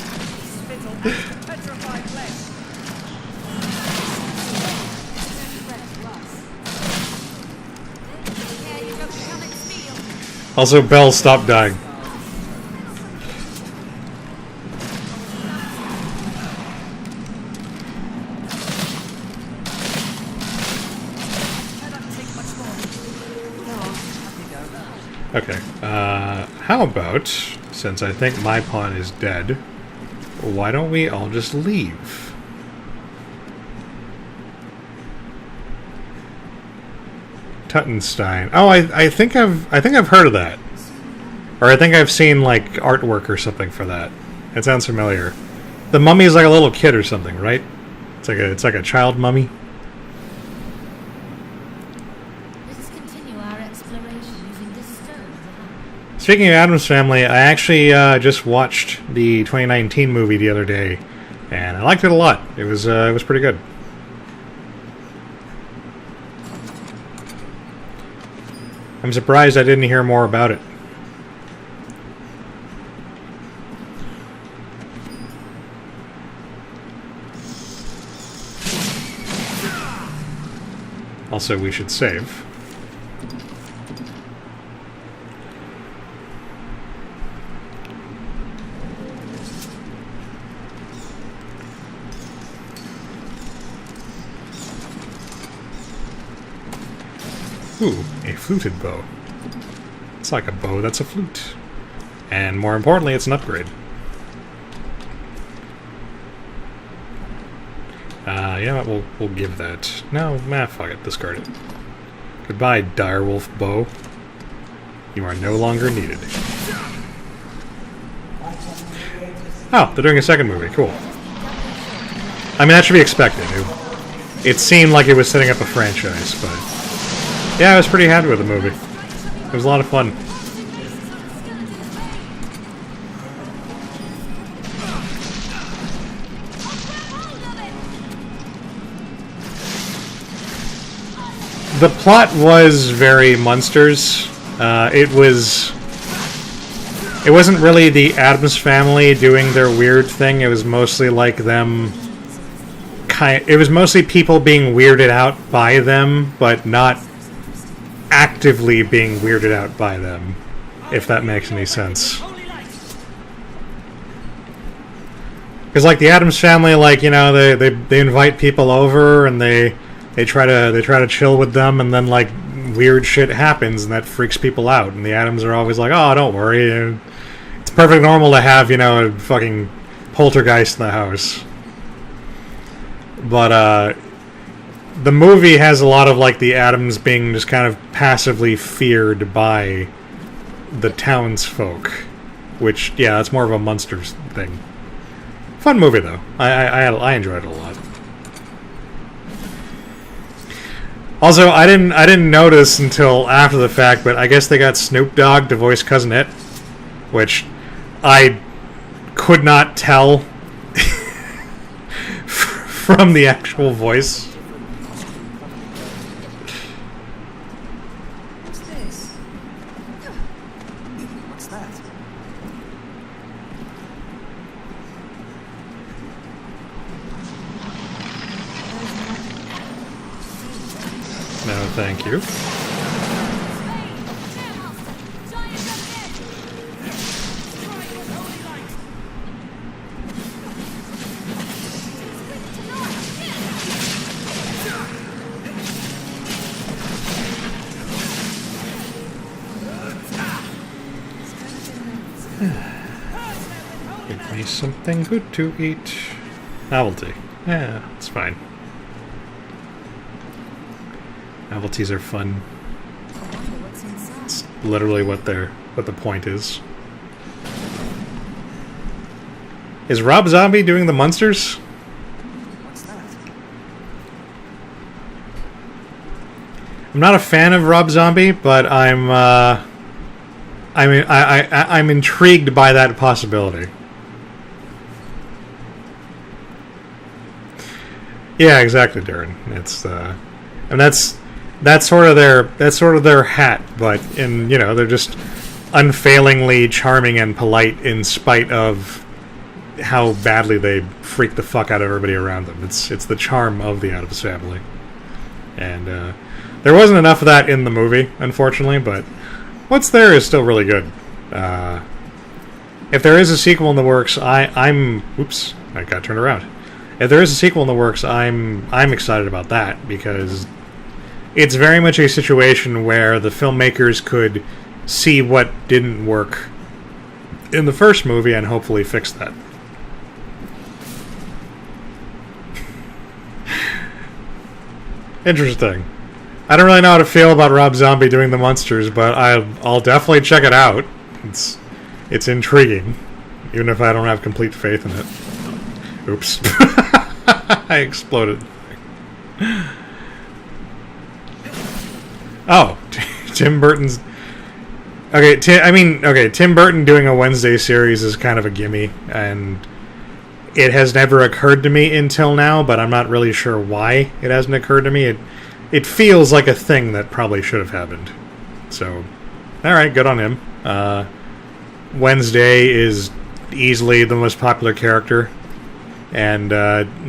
Speaker 1: Also, Belle, stop dying. Okay, how about, since I think my pawn is dead, why don't we all just leave? Tuttenstein. Oh, I think I've heard of that. Or I think I've seen, like, artwork or something for that. It sounds familiar. The mummy is like a little kid or something, right? It's like a child mummy.
Speaker 2: Let us continue our exploration using this stone.
Speaker 1: Speaking of Addams Family, I actually just watched the 2019 movie the other day, and I liked it a lot. It was pretty good. I'm surprised I didn't hear more about it. Also, we should save. Ooh, a fluted bow. It's like a bow that's a flute. And more importantly, it's an upgrade. Yeah, we'll give that. No, fuck it, discard it. Goodbye, direwolf bow. You are no longer needed. Oh, they're doing a second movie. Cool. I mean, that should be expected. It seemed like it was setting up a franchise, but yeah, I was pretty happy with the movie. It was a lot of fun. The plot was very Munsters. It wasn't really the Addams Family doing their weird thing. It was mostly like them. It was mostly people being weirded out by them, but not actively being weirded out by them. If that makes any sense. Because like the Addams Family, like, you know, they invite people over and they try to chill with them, and then like weird shit happens and that freaks people out, and the Addams are always like, oh, don't worry, it's perfectly normal to have, you know, a fucking poltergeist in the house. But the movie has a lot of like the Addams being just kind of passively feared by the townsfolk, which, yeah, that's more of a Munsters thing. Fun movie though. I enjoyed it a lot. Also, I didn't notice until after the fact, but I guess they got Snoop Dogg to voice Cousin It, which I could not tell from the actual voice.
Speaker 4: What's this? What's that?
Speaker 1: No, thank you. Give me something good to eat. Novelty. Yeah, it's fine. Novelties are fun. It's literally what the point is. Is Rob Zombie doing the Munsters?
Speaker 4: What's that?
Speaker 1: I'm not a fan of Rob Zombie, but I'm intrigued by that possibility. Yeah, exactly, Darren. It's and that's sort of their hat, but they're just unfailingly charming and polite in spite of how badly they freak the fuck out of everybody around them. It's the charm of the Addams Family, and there wasn't enough of that in the movie, unfortunately. But what's there is still really good. If there is a sequel in the works, I'm oops, I got turned around. If there is a sequel in the works, I'm excited about that because it's very much a situation where the filmmakers could see what didn't work in the first movie and hopefully fix that. Interesting. I don't really know how to feel about Rob Zombie doing the Munsters, but I'll definitely check it out. It's intriguing, even if I don't have complete faith in it. Oops. I exploded. Oh, Tim Burton's... Okay, Tim Burton doing a Wednesday series is kind of a gimme, and it has never occurred to me until now, but I'm not really sure why it hasn't occurred to me. It feels like a thing that probably should have happened. So, alright, good on him. Wednesday is easily the most popular character, and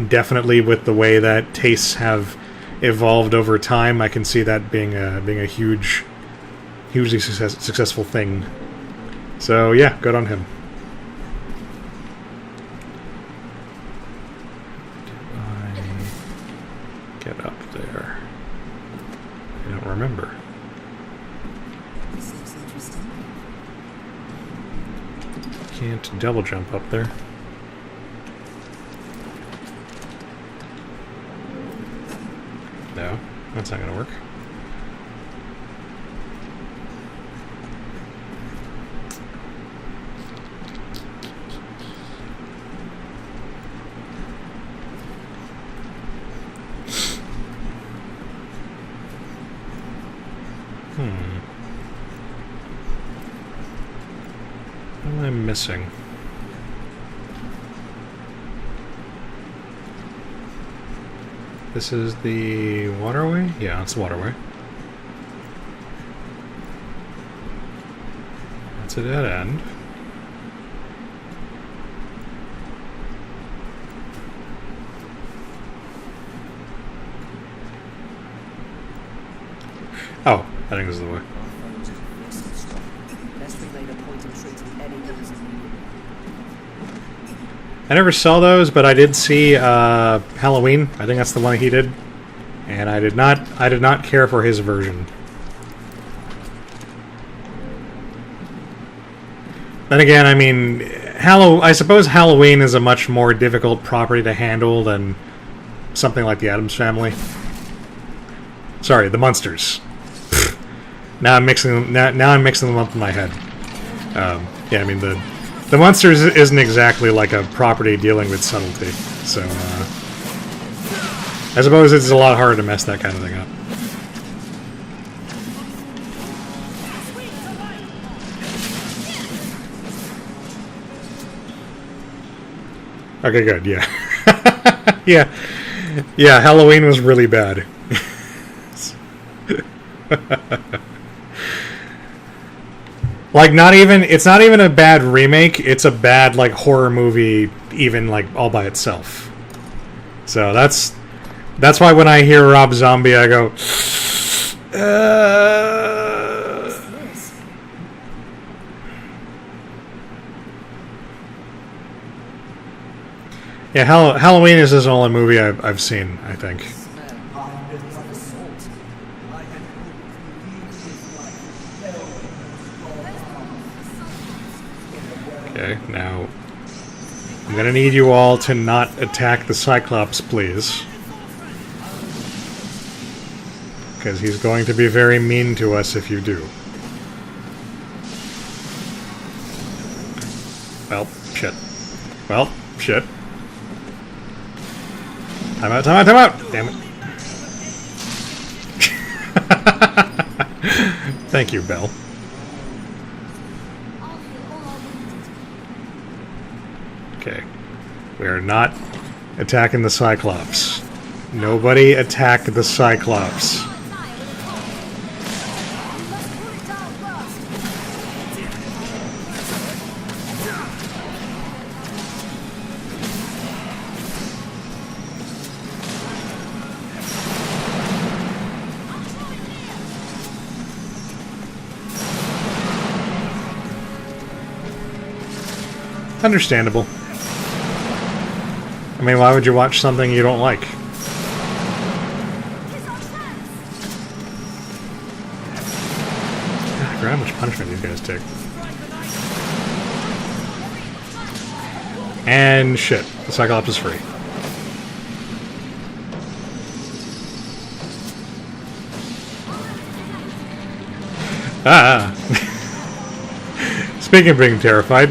Speaker 1: definitely with the way that tastes have evolved over time, I can see that being a hugely successful thing. So yeah, good on him. I get up there? I don't remember.
Speaker 2: This looks interesting.
Speaker 1: Can't double jump up there. No, that's not gonna work. What am I missing? This is the waterway? Yeah, it's the waterway. That's a dead end. Oh, I think this is the way. I never saw those, but I did see Halloween. I think that's the one he did, and I did not care for his version. Then again, I mean, I suppose Halloween is a much more difficult property to handle than something like the Addams Family. Sorry, the Munsters. Now I'm mixing them up in my head. Yeah, I mean the Munsters isn't exactly like a property dealing with subtlety, so I suppose it's a lot harder to mess that kind of thing up. Okay, good, yeah. Yeah, Halloween was really bad. Like, it's not even a bad remake, it's a bad, like, horror movie, even, like, all by itself. So that's why when I hear Rob Zombie, I go, Yeah, Halloween is his only movie I've seen, I think. Okay, now I'm gonna need you all to not attack the Cyclops, please. Because he's going to be very mean to us if you do. Well, shit. Well, shit. Time out, time out, time out! Damn it. Thank you, Belle. Okay. We are not attacking the Cyclops. Nobody attack the Cyclops. Understandable. I mean, why would you watch something you don't like? God, I forgot how much punishment these guys take. And shit, the Cyclops is free. Ah! Speaking of being terrified.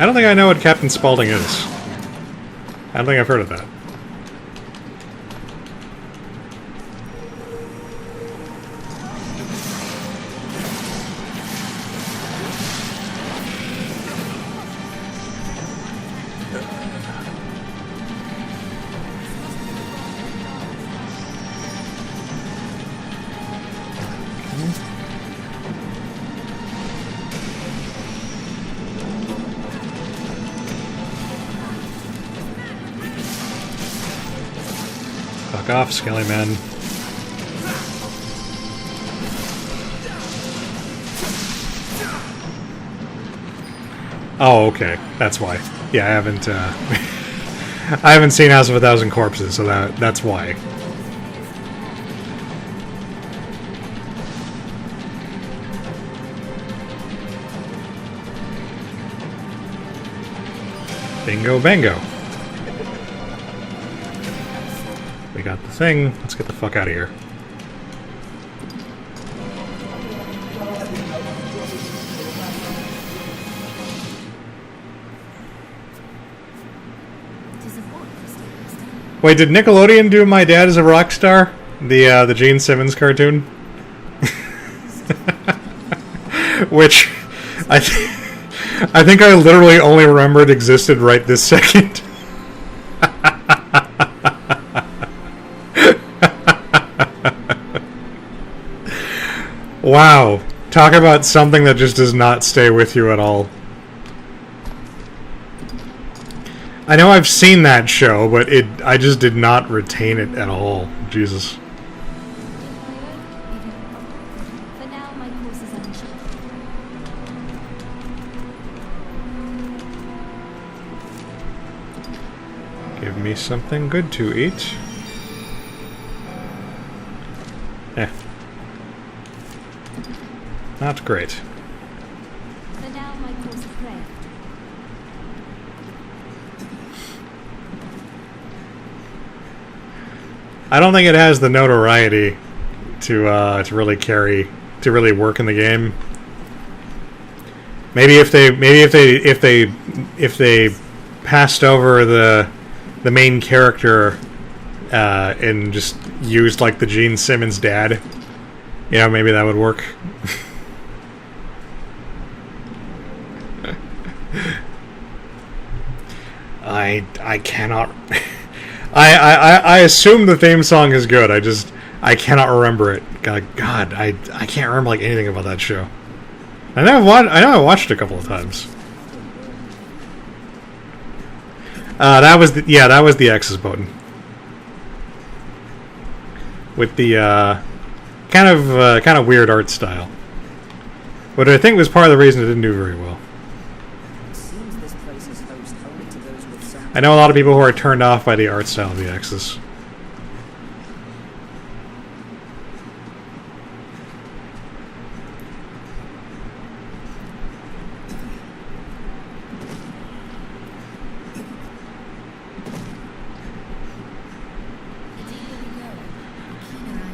Speaker 1: I don't think I know what Captain Spaulding is. I don't think I've heard of that. Fuck off, Skelly Man. Oh, okay. That's why. Yeah, I haven't I haven't seen House of a Thousand Corpses, so that's why. Bingo bango. We got the thing. Let's get the fuck out of here. Wait, did Nickelodeon do My Dad is a Rock Star? The Gene Simmons cartoon? Which I think I literally only remember it existed right this second. Wow. Talk about something that just does not stay with you at all. I know I've seen that show, but I just did not retain it at all. Jesus.
Speaker 2: For now, my course is unchanged.
Speaker 1: Give me something good to eat. Not great.
Speaker 2: For now, my course of prayer.
Speaker 1: I don't think it has the notoriety to really work in the game. Maybe if they passed over the main character and just used like the Gene Simmons dad, you know, maybe that would work. I cannot. I assume the theme song is good. I cannot remember it. God, I can't remember like anything about that show. I know I watched it a couple of times. That was the X's button with the kind of weird art style, but I think was part of the reason it didn't do very well. I know a lot of people who are turned off by the art style of the X's.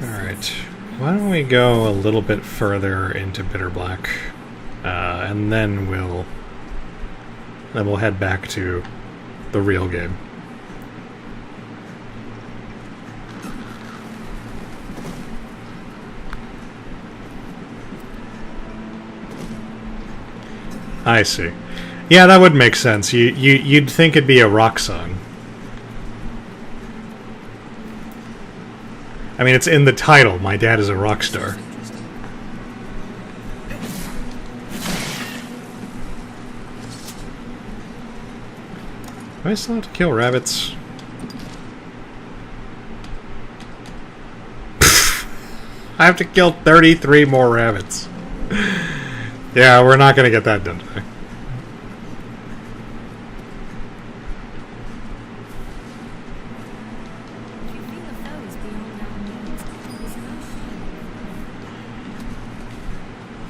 Speaker 1: Alright, why don't we go a little bit further into Bitter Black, and then we'll head back to the real game. I see. Yeah, that would make sense. You'd think it'd be a rock song. I mean, it's in the title. My dad is a rock star. Do I still have to kill rabbits? I have to kill 33 more rabbits. Yeah, we're not gonna get that done today.
Speaker 2: If you feel a foe is beyond our means, there's no shame.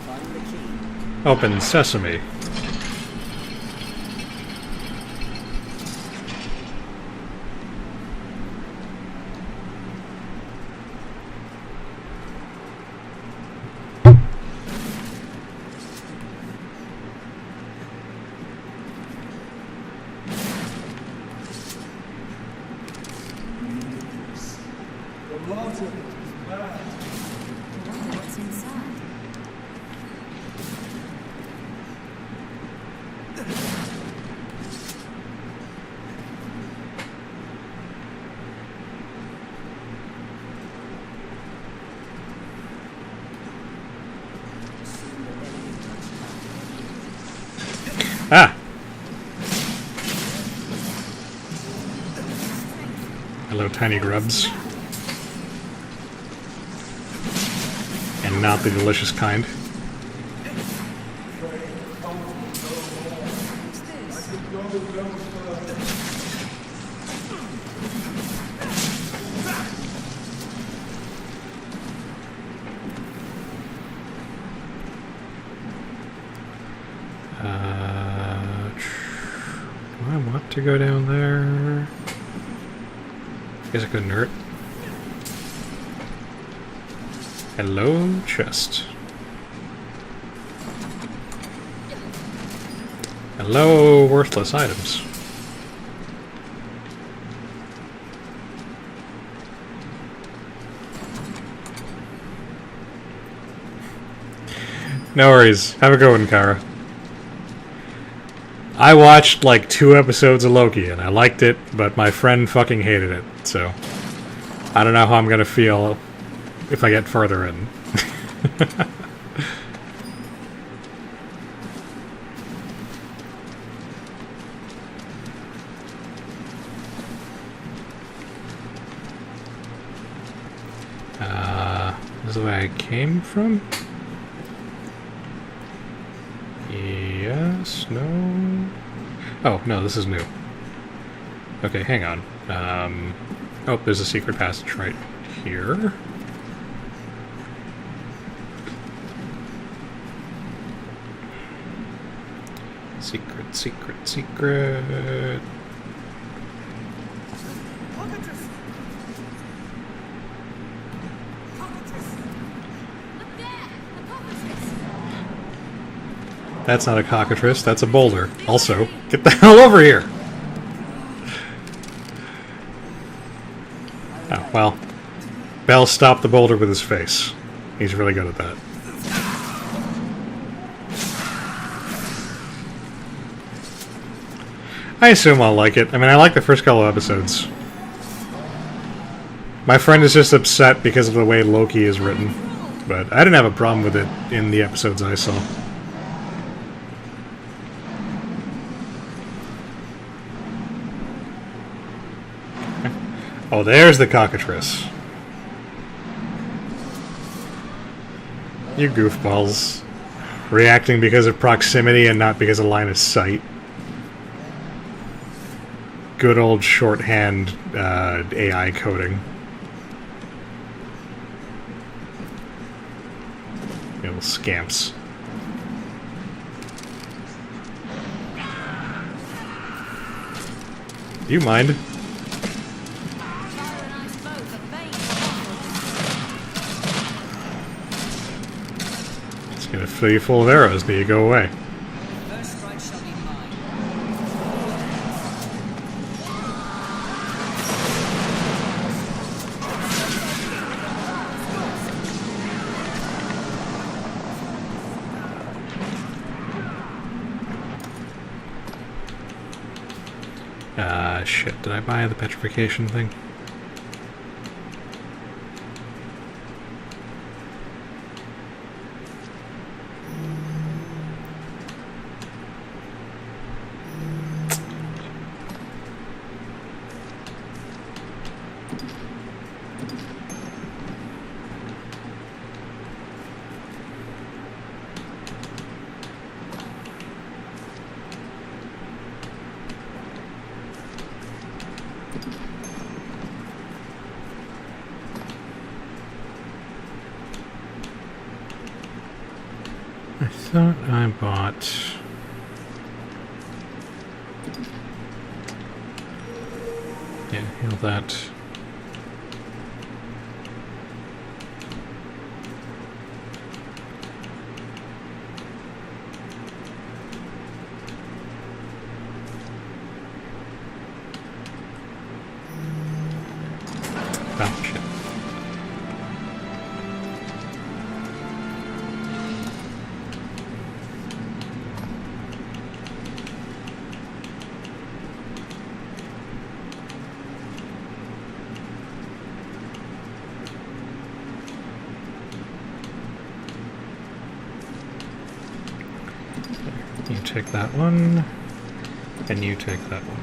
Speaker 3: Find the key.
Speaker 1: Open sesame.
Speaker 5: The water is bad.
Speaker 2: I wonder what's inside.
Speaker 1: Ah! Hello, tiny grubs. And not the delicious kind.
Speaker 2: What's this?
Speaker 5: Go no further.
Speaker 1: Do I want to go down there? Guess I couldn't hurt. Hello, chest. Hello, worthless items. No worries. Have a good one, Kara. I watched like 2 episodes of Loki and I liked it, but my friend fucking hated it, so I don't know how I'm gonna feel if I get further in. This is the way I came from? Yes, no. Oh, no, this is new. Okay, hang on. Oh, there's a secret passage right here. Secret, secret, secret.
Speaker 2: Look there! A cockatrice!
Speaker 1: That's not a cockatrice, that's a boulder. Also, get the hell over here! Oh, well. Bell stopped the boulder with his face. He's really good at that. I assume I'll like it. I mean, I like the first couple of episodes. My friend is just upset because of the way Loki is written. But I didn't have a problem with it in the episodes I saw. Oh, there's the cockatrice. You goofballs. Reacting because of proximity and not because of line of sight. Good old shorthand AI coding. You little scamps. Do you mind?
Speaker 2: Fire and ice both are vain.
Speaker 1: It's gonna fill you full of arrows till you go away.
Speaker 3: First strike shall be mine.
Speaker 1: Shit, did I buy the petrification thing? I thought I bought... Yeah, heal that. Oh, shit. You take that one, and you take that one.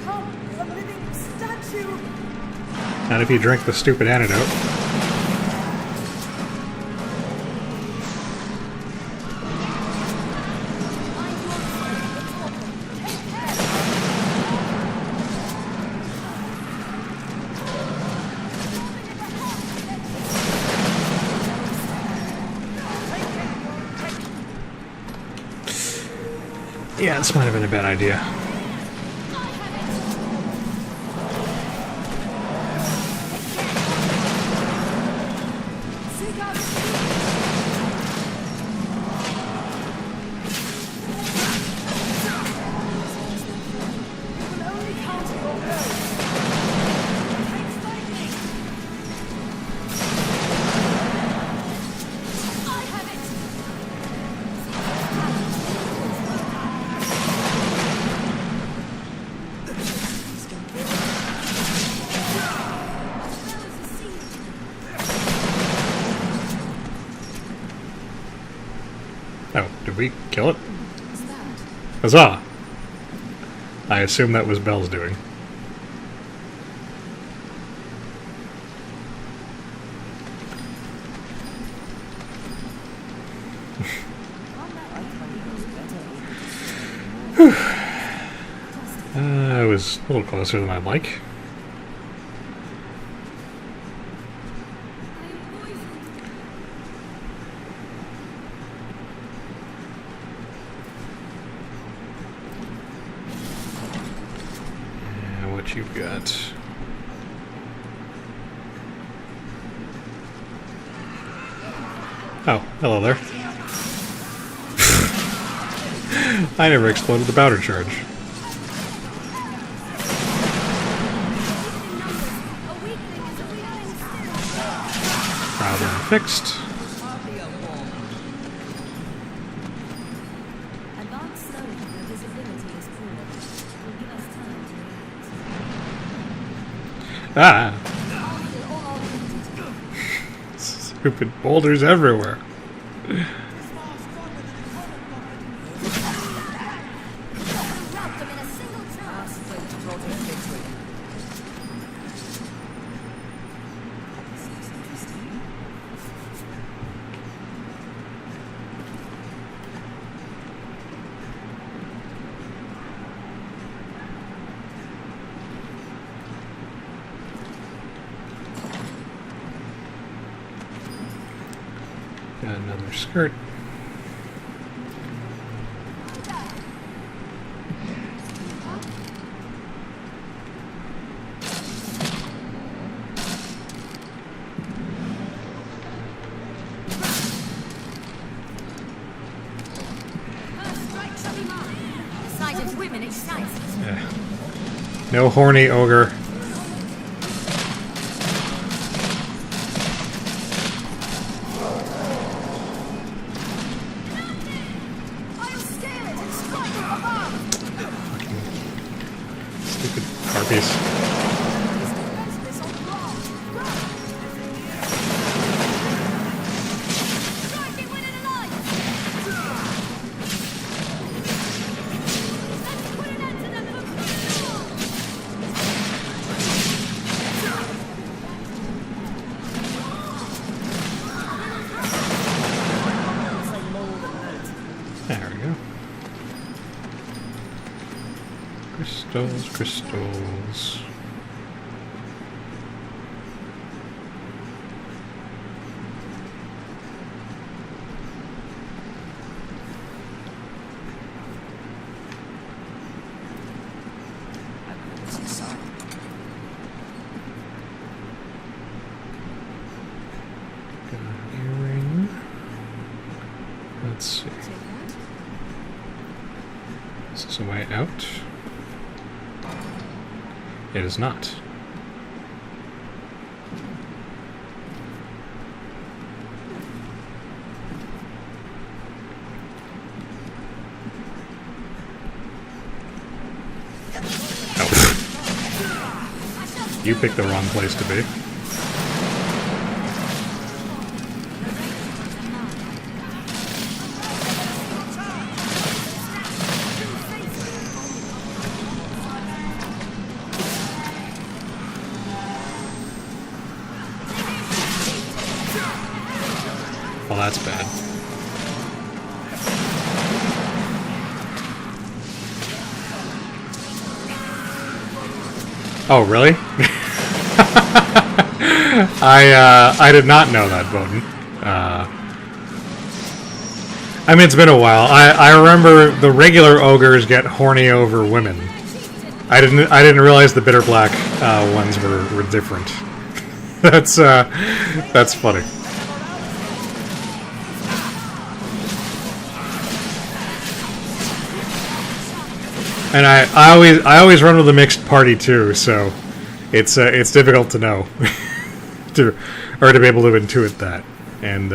Speaker 7: Become a living statue.
Speaker 1: Not if you drink the stupid antidote. Yeah, this might have been a bad idea. Oh, did we kill it? Huzzah! I assume that was Belle's doing. It was a little closer than I'd like. What you've got. Oh, hello there. I never exploded the powder charge. Problem fixed.
Speaker 2: Advanced slowing of visibility is poor. Will give us time to react.
Speaker 1: Ah!
Speaker 2: All needed.
Speaker 1: Stupid boulders everywhere.
Speaker 2: Wrap them in a single charge.
Speaker 1: Got another skirt.
Speaker 2: First strike shall be mine. The sight of women excites us.
Speaker 1: Yeah. No horny ogre.
Speaker 2: I'll scale it and strike it above.
Speaker 1: Stupid harpies. There we go. Crystals, crystals. Let's see. Is this a way out? It is not. Oh. You picked the wrong place to be. Well, that's bad. Oh, really? I did not know that, Bowden. I mean, it's been a while. I remember the regular ogres get horny over women. I didn't realize the bitter black ones were different. That's funny. And I always run with a mixed party too, so it's difficult to know to be able to intuit that. And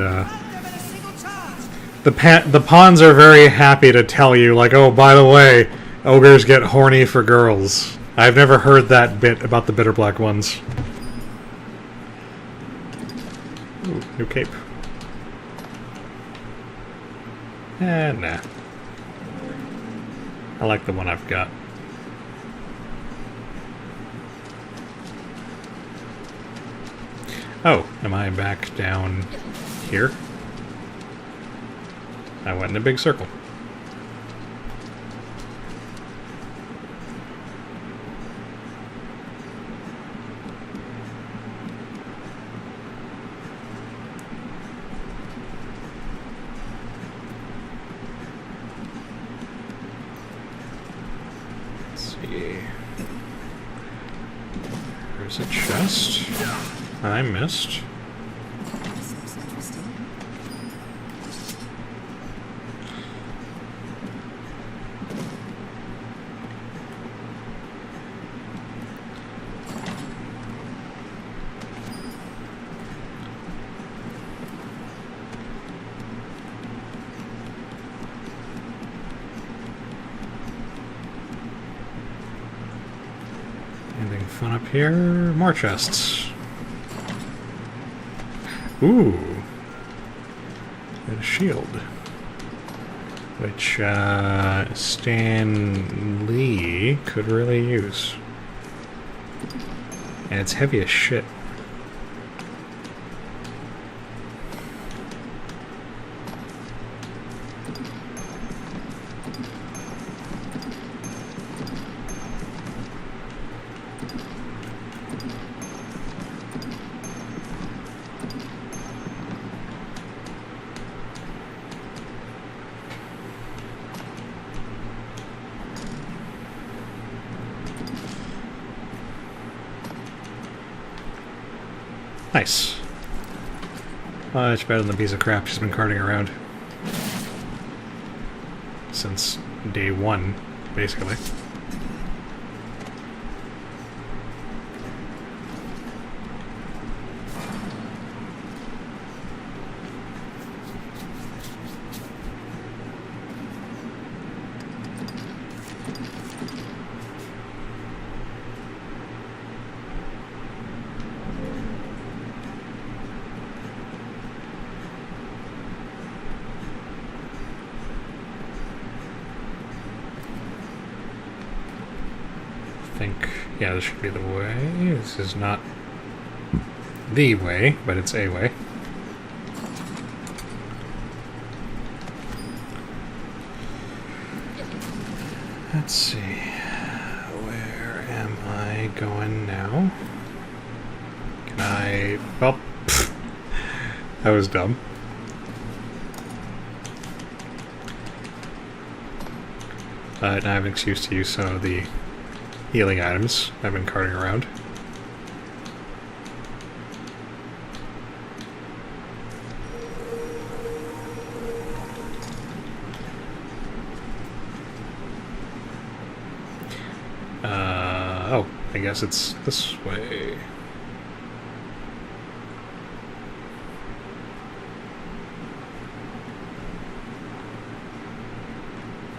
Speaker 1: the pawns are very happy to tell you, like, oh, by the way, ogres get horny for girls. I've never heard that bit about the bitter black ones. Ooh, new cape. Nah. I like the one I've got. Oh, am I back down here? I went in a big circle. There's a chest. I missed. Anything fun up here? More chests. Ooh. And a shield. Which, Stan Lee could really use. And it's heavy as shit. Nice. Much better than the piece of crap she's been carting around. Since day one, basically. Yeah, this should be the way. This is not the way, but it's a way. Let's see. Where am I going now? Can I... Well, that was dumb. But I have an excuse to use some of the healing items I've been carting around. I guess it's this way.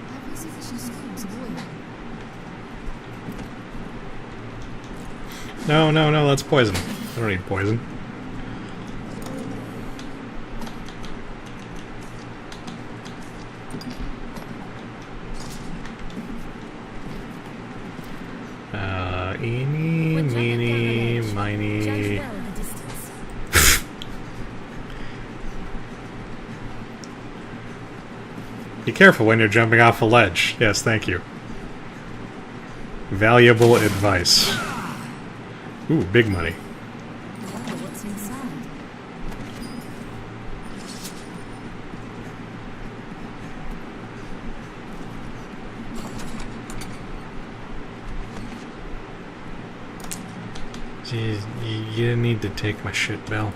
Speaker 2: Have insufficient streams of oil.
Speaker 1: No, no, no, that's poison. I don't need poison. Eeny, meeny, miny.
Speaker 2: Judge well in the distance.
Speaker 1: Be careful when you're jumping off a ledge. Yes, thank you. Valuable advice. Ooh, big money.
Speaker 2: I wonder what's inside.
Speaker 1: Jeez, you need to take my shit, Belle.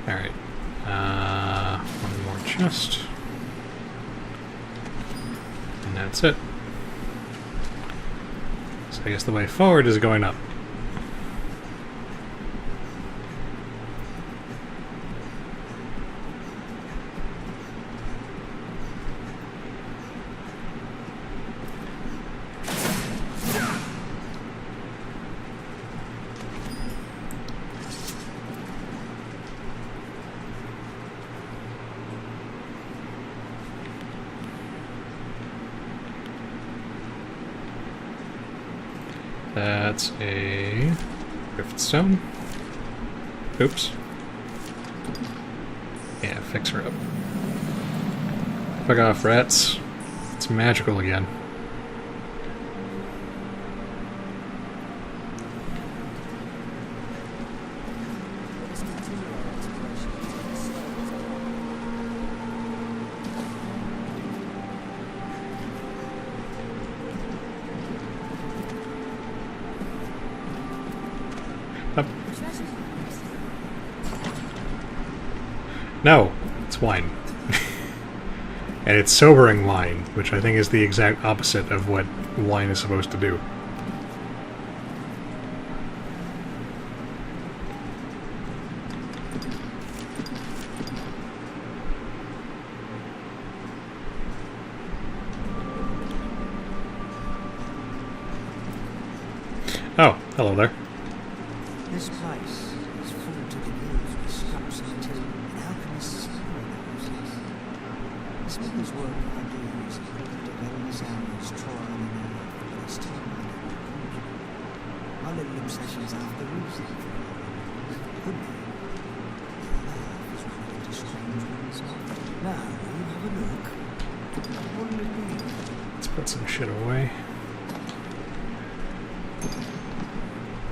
Speaker 1: Alright. One more chest. And that's it. So I guess the way forward is going up. That's a rift stone. Oops. Yeah, fix her up. Fuck off, rats. It's magical again.
Speaker 6: Let's continue our exploration to the stars.
Speaker 1: Up.
Speaker 2: Treasure hunters.
Speaker 1: No, it's wine. And it's sobering wine, which I think is the exact opposite of what wine is supposed to do. Oh, hello there.
Speaker 6: This place is full to the gills with scraps of tin and alchemists' warehouses. The smithers' work ideas included endless hours trial and error, but it's still I let them sessions after reason for couldn't they? Life is one of the strange ones. Now, will you have a look? What will it be?
Speaker 1: Let's put some shit away.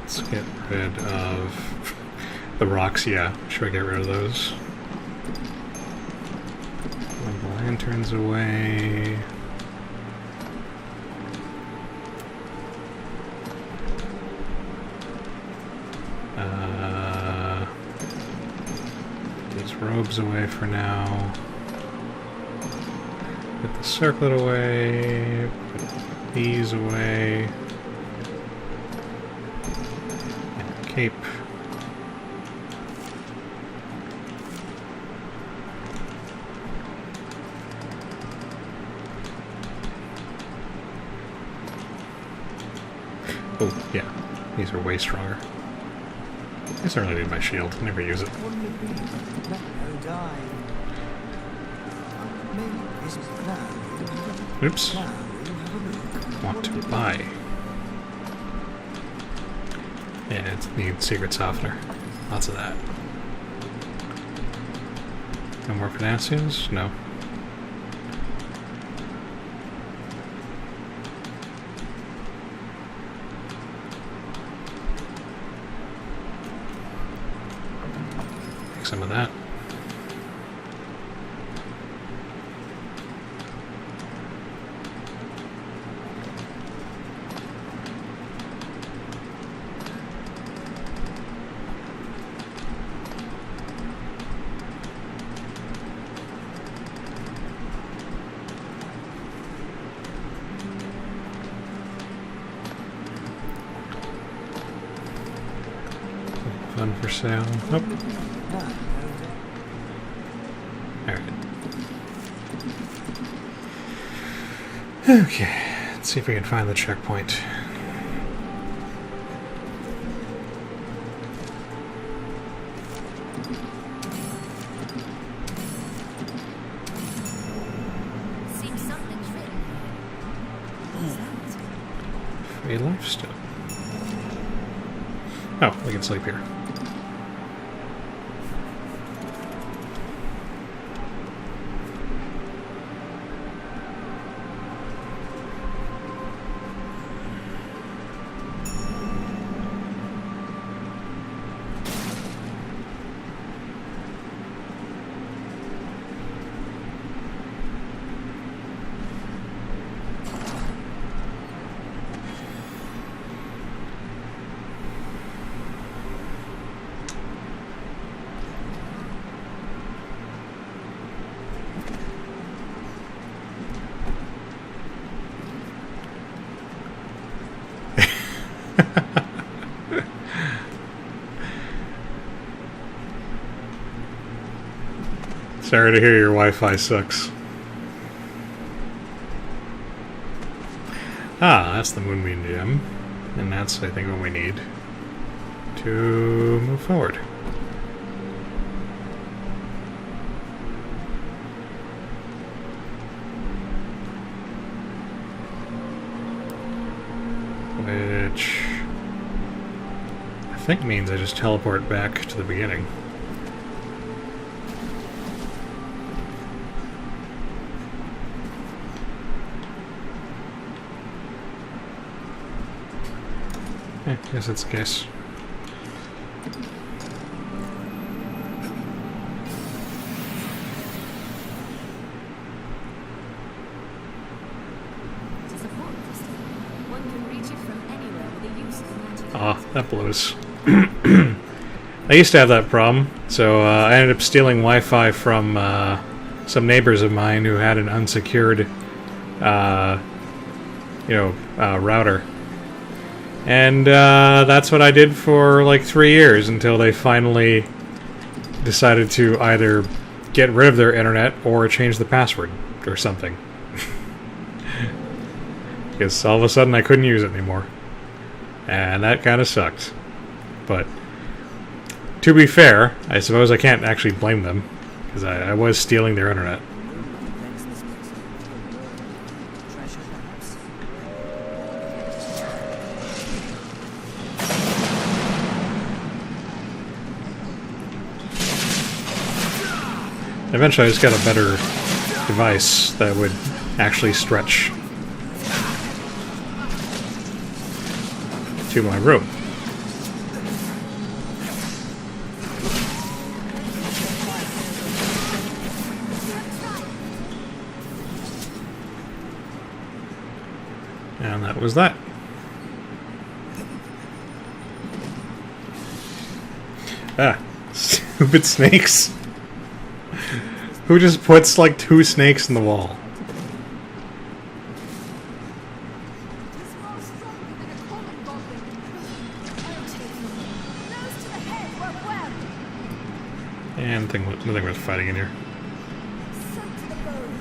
Speaker 1: Let's get rid of the rocks, yeah. Should I get rid of those? Put the lanterns away. These robes away for now. Put the circlet away. Put these away. Cape. Oh, yeah. These are way stronger. I certainly need my shield. Never use it.
Speaker 6: Wouldn't it be? Let no die. Maybe this is now.
Speaker 1: Oops.
Speaker 6: Now, will you have a look?
Speaker 1: Want to buy. Yeah, it needs secret softener. Lots of that. No more potassiums? No. Take some of that. None for sale. Nope.
Speaker 6: No,
Speaker 1: Alright. Okay. Let's see if we can find the checkpoint.
Speaker 2: Seems something's written. What's that?
Speaker 1: Free lifestyle. Oh, we can sleep here. Sorry to hear your Wi-Fi sucks. Ah, that's the Moonbeam Gem. And that's, I think, what we need to move forward. Which I think means I just teleport back to the beginning. I guess that's the case.
Speaker 2: It's a support crystal. One can reach it from anywhere with the use of magic.
Speaker 1: Ah, that blows. I used to have that problem, so I ended up stealing Wi-Fi from some neighbors of mine who had an unsecured, router. And that's what I did for like 3 years until they finally decided to either get rid of their internet or change the password or something. Because all of a sudden I couldn't use it anymore. And that kind of sucked. But to be fair, I suppose I can't actually blame them, because I was stealing their internet.
Speaker 6: treasure perhaps?
Speaker 1: Eventually I just got a better device that would actually stretch to my room. And that was that. Ah, stupid snakes. Who just puts like 2 snakes in the wall?
Speaker 7: He's far stronger than a common goblin. I'll take him. Nose to the head, well.
Speaker 1: And nothing worth fighting in here.
Speaker 7: So to the bone.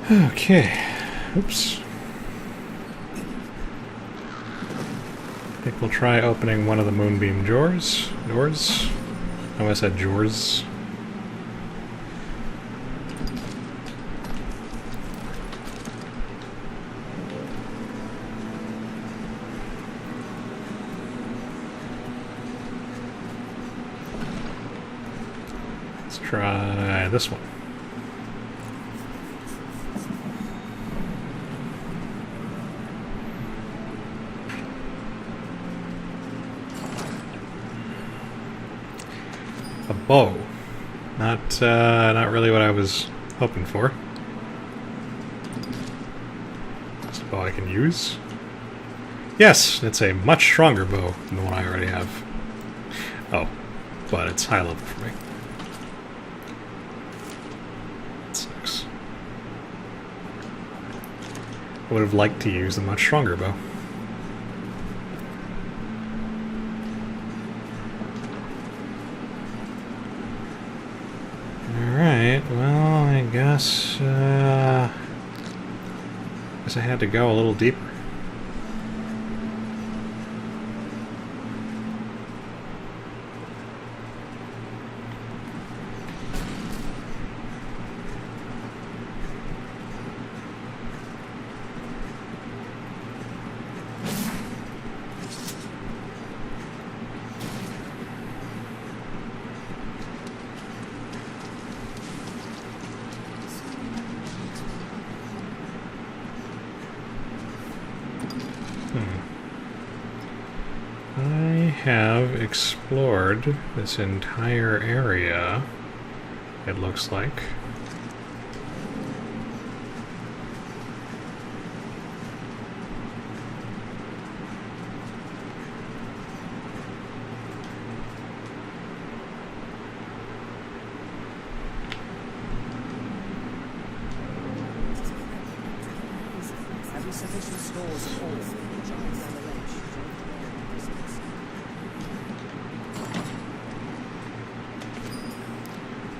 Speaker 1: Okay. Oops. I think we'll try opening one of the moonbeam doors. Oh, I said drawers. Let's try this one. A bow. Not really what I was hoping for. a bow I can use. Yes, it's a much stronger bow than the one I already have. Oh, but it's high level for me. That sucks. I would have liked to use a much stronger bow. Alright, well, I guess I had to go a little deeper. I have explored this entire area, it looks like.
Speaker 6: Having sufficient stores of ore, giant down the ledge.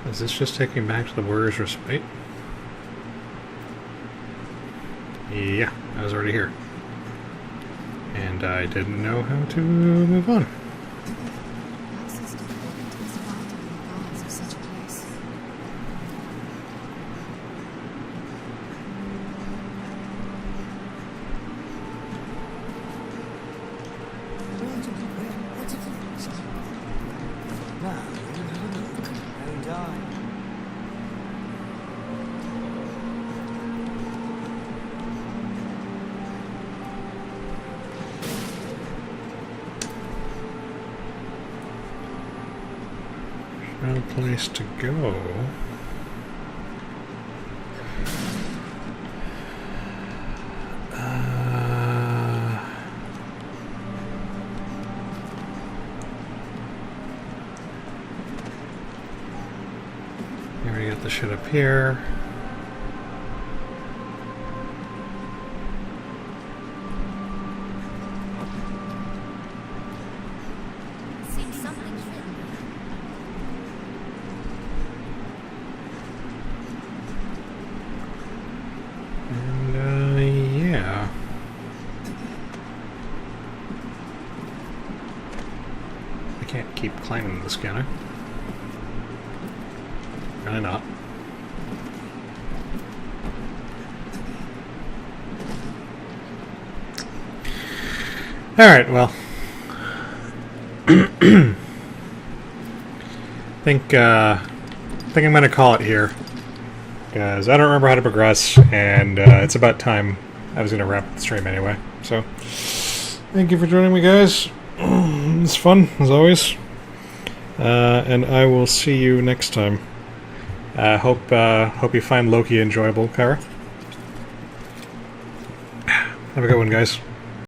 Speaker 1: Is this just taking me back to the Warrior's Respite? Yeah, I was already here. And I didn't know how to move on.
Speaker 2: Access to the building takes fighting in the guards of such a place.
Speaker 6: Now, we'll have a look. And I.
Speaker 1: No place to go. We already got the shit up here.
Speaker 2: Seems something's written there.
Speaker 1: And, yeah. I can't keep climbing this, can I? Really not. Alright, well. think I'm gonna call it here. Because I don't remember how to progress, and it's about time I was gonna wrap the stream anyway. So, thank you for joining me, guys. It's fun, as always. And I will see you next time. Hope you find Loki enjoyable, Kara. Have a good one, guys.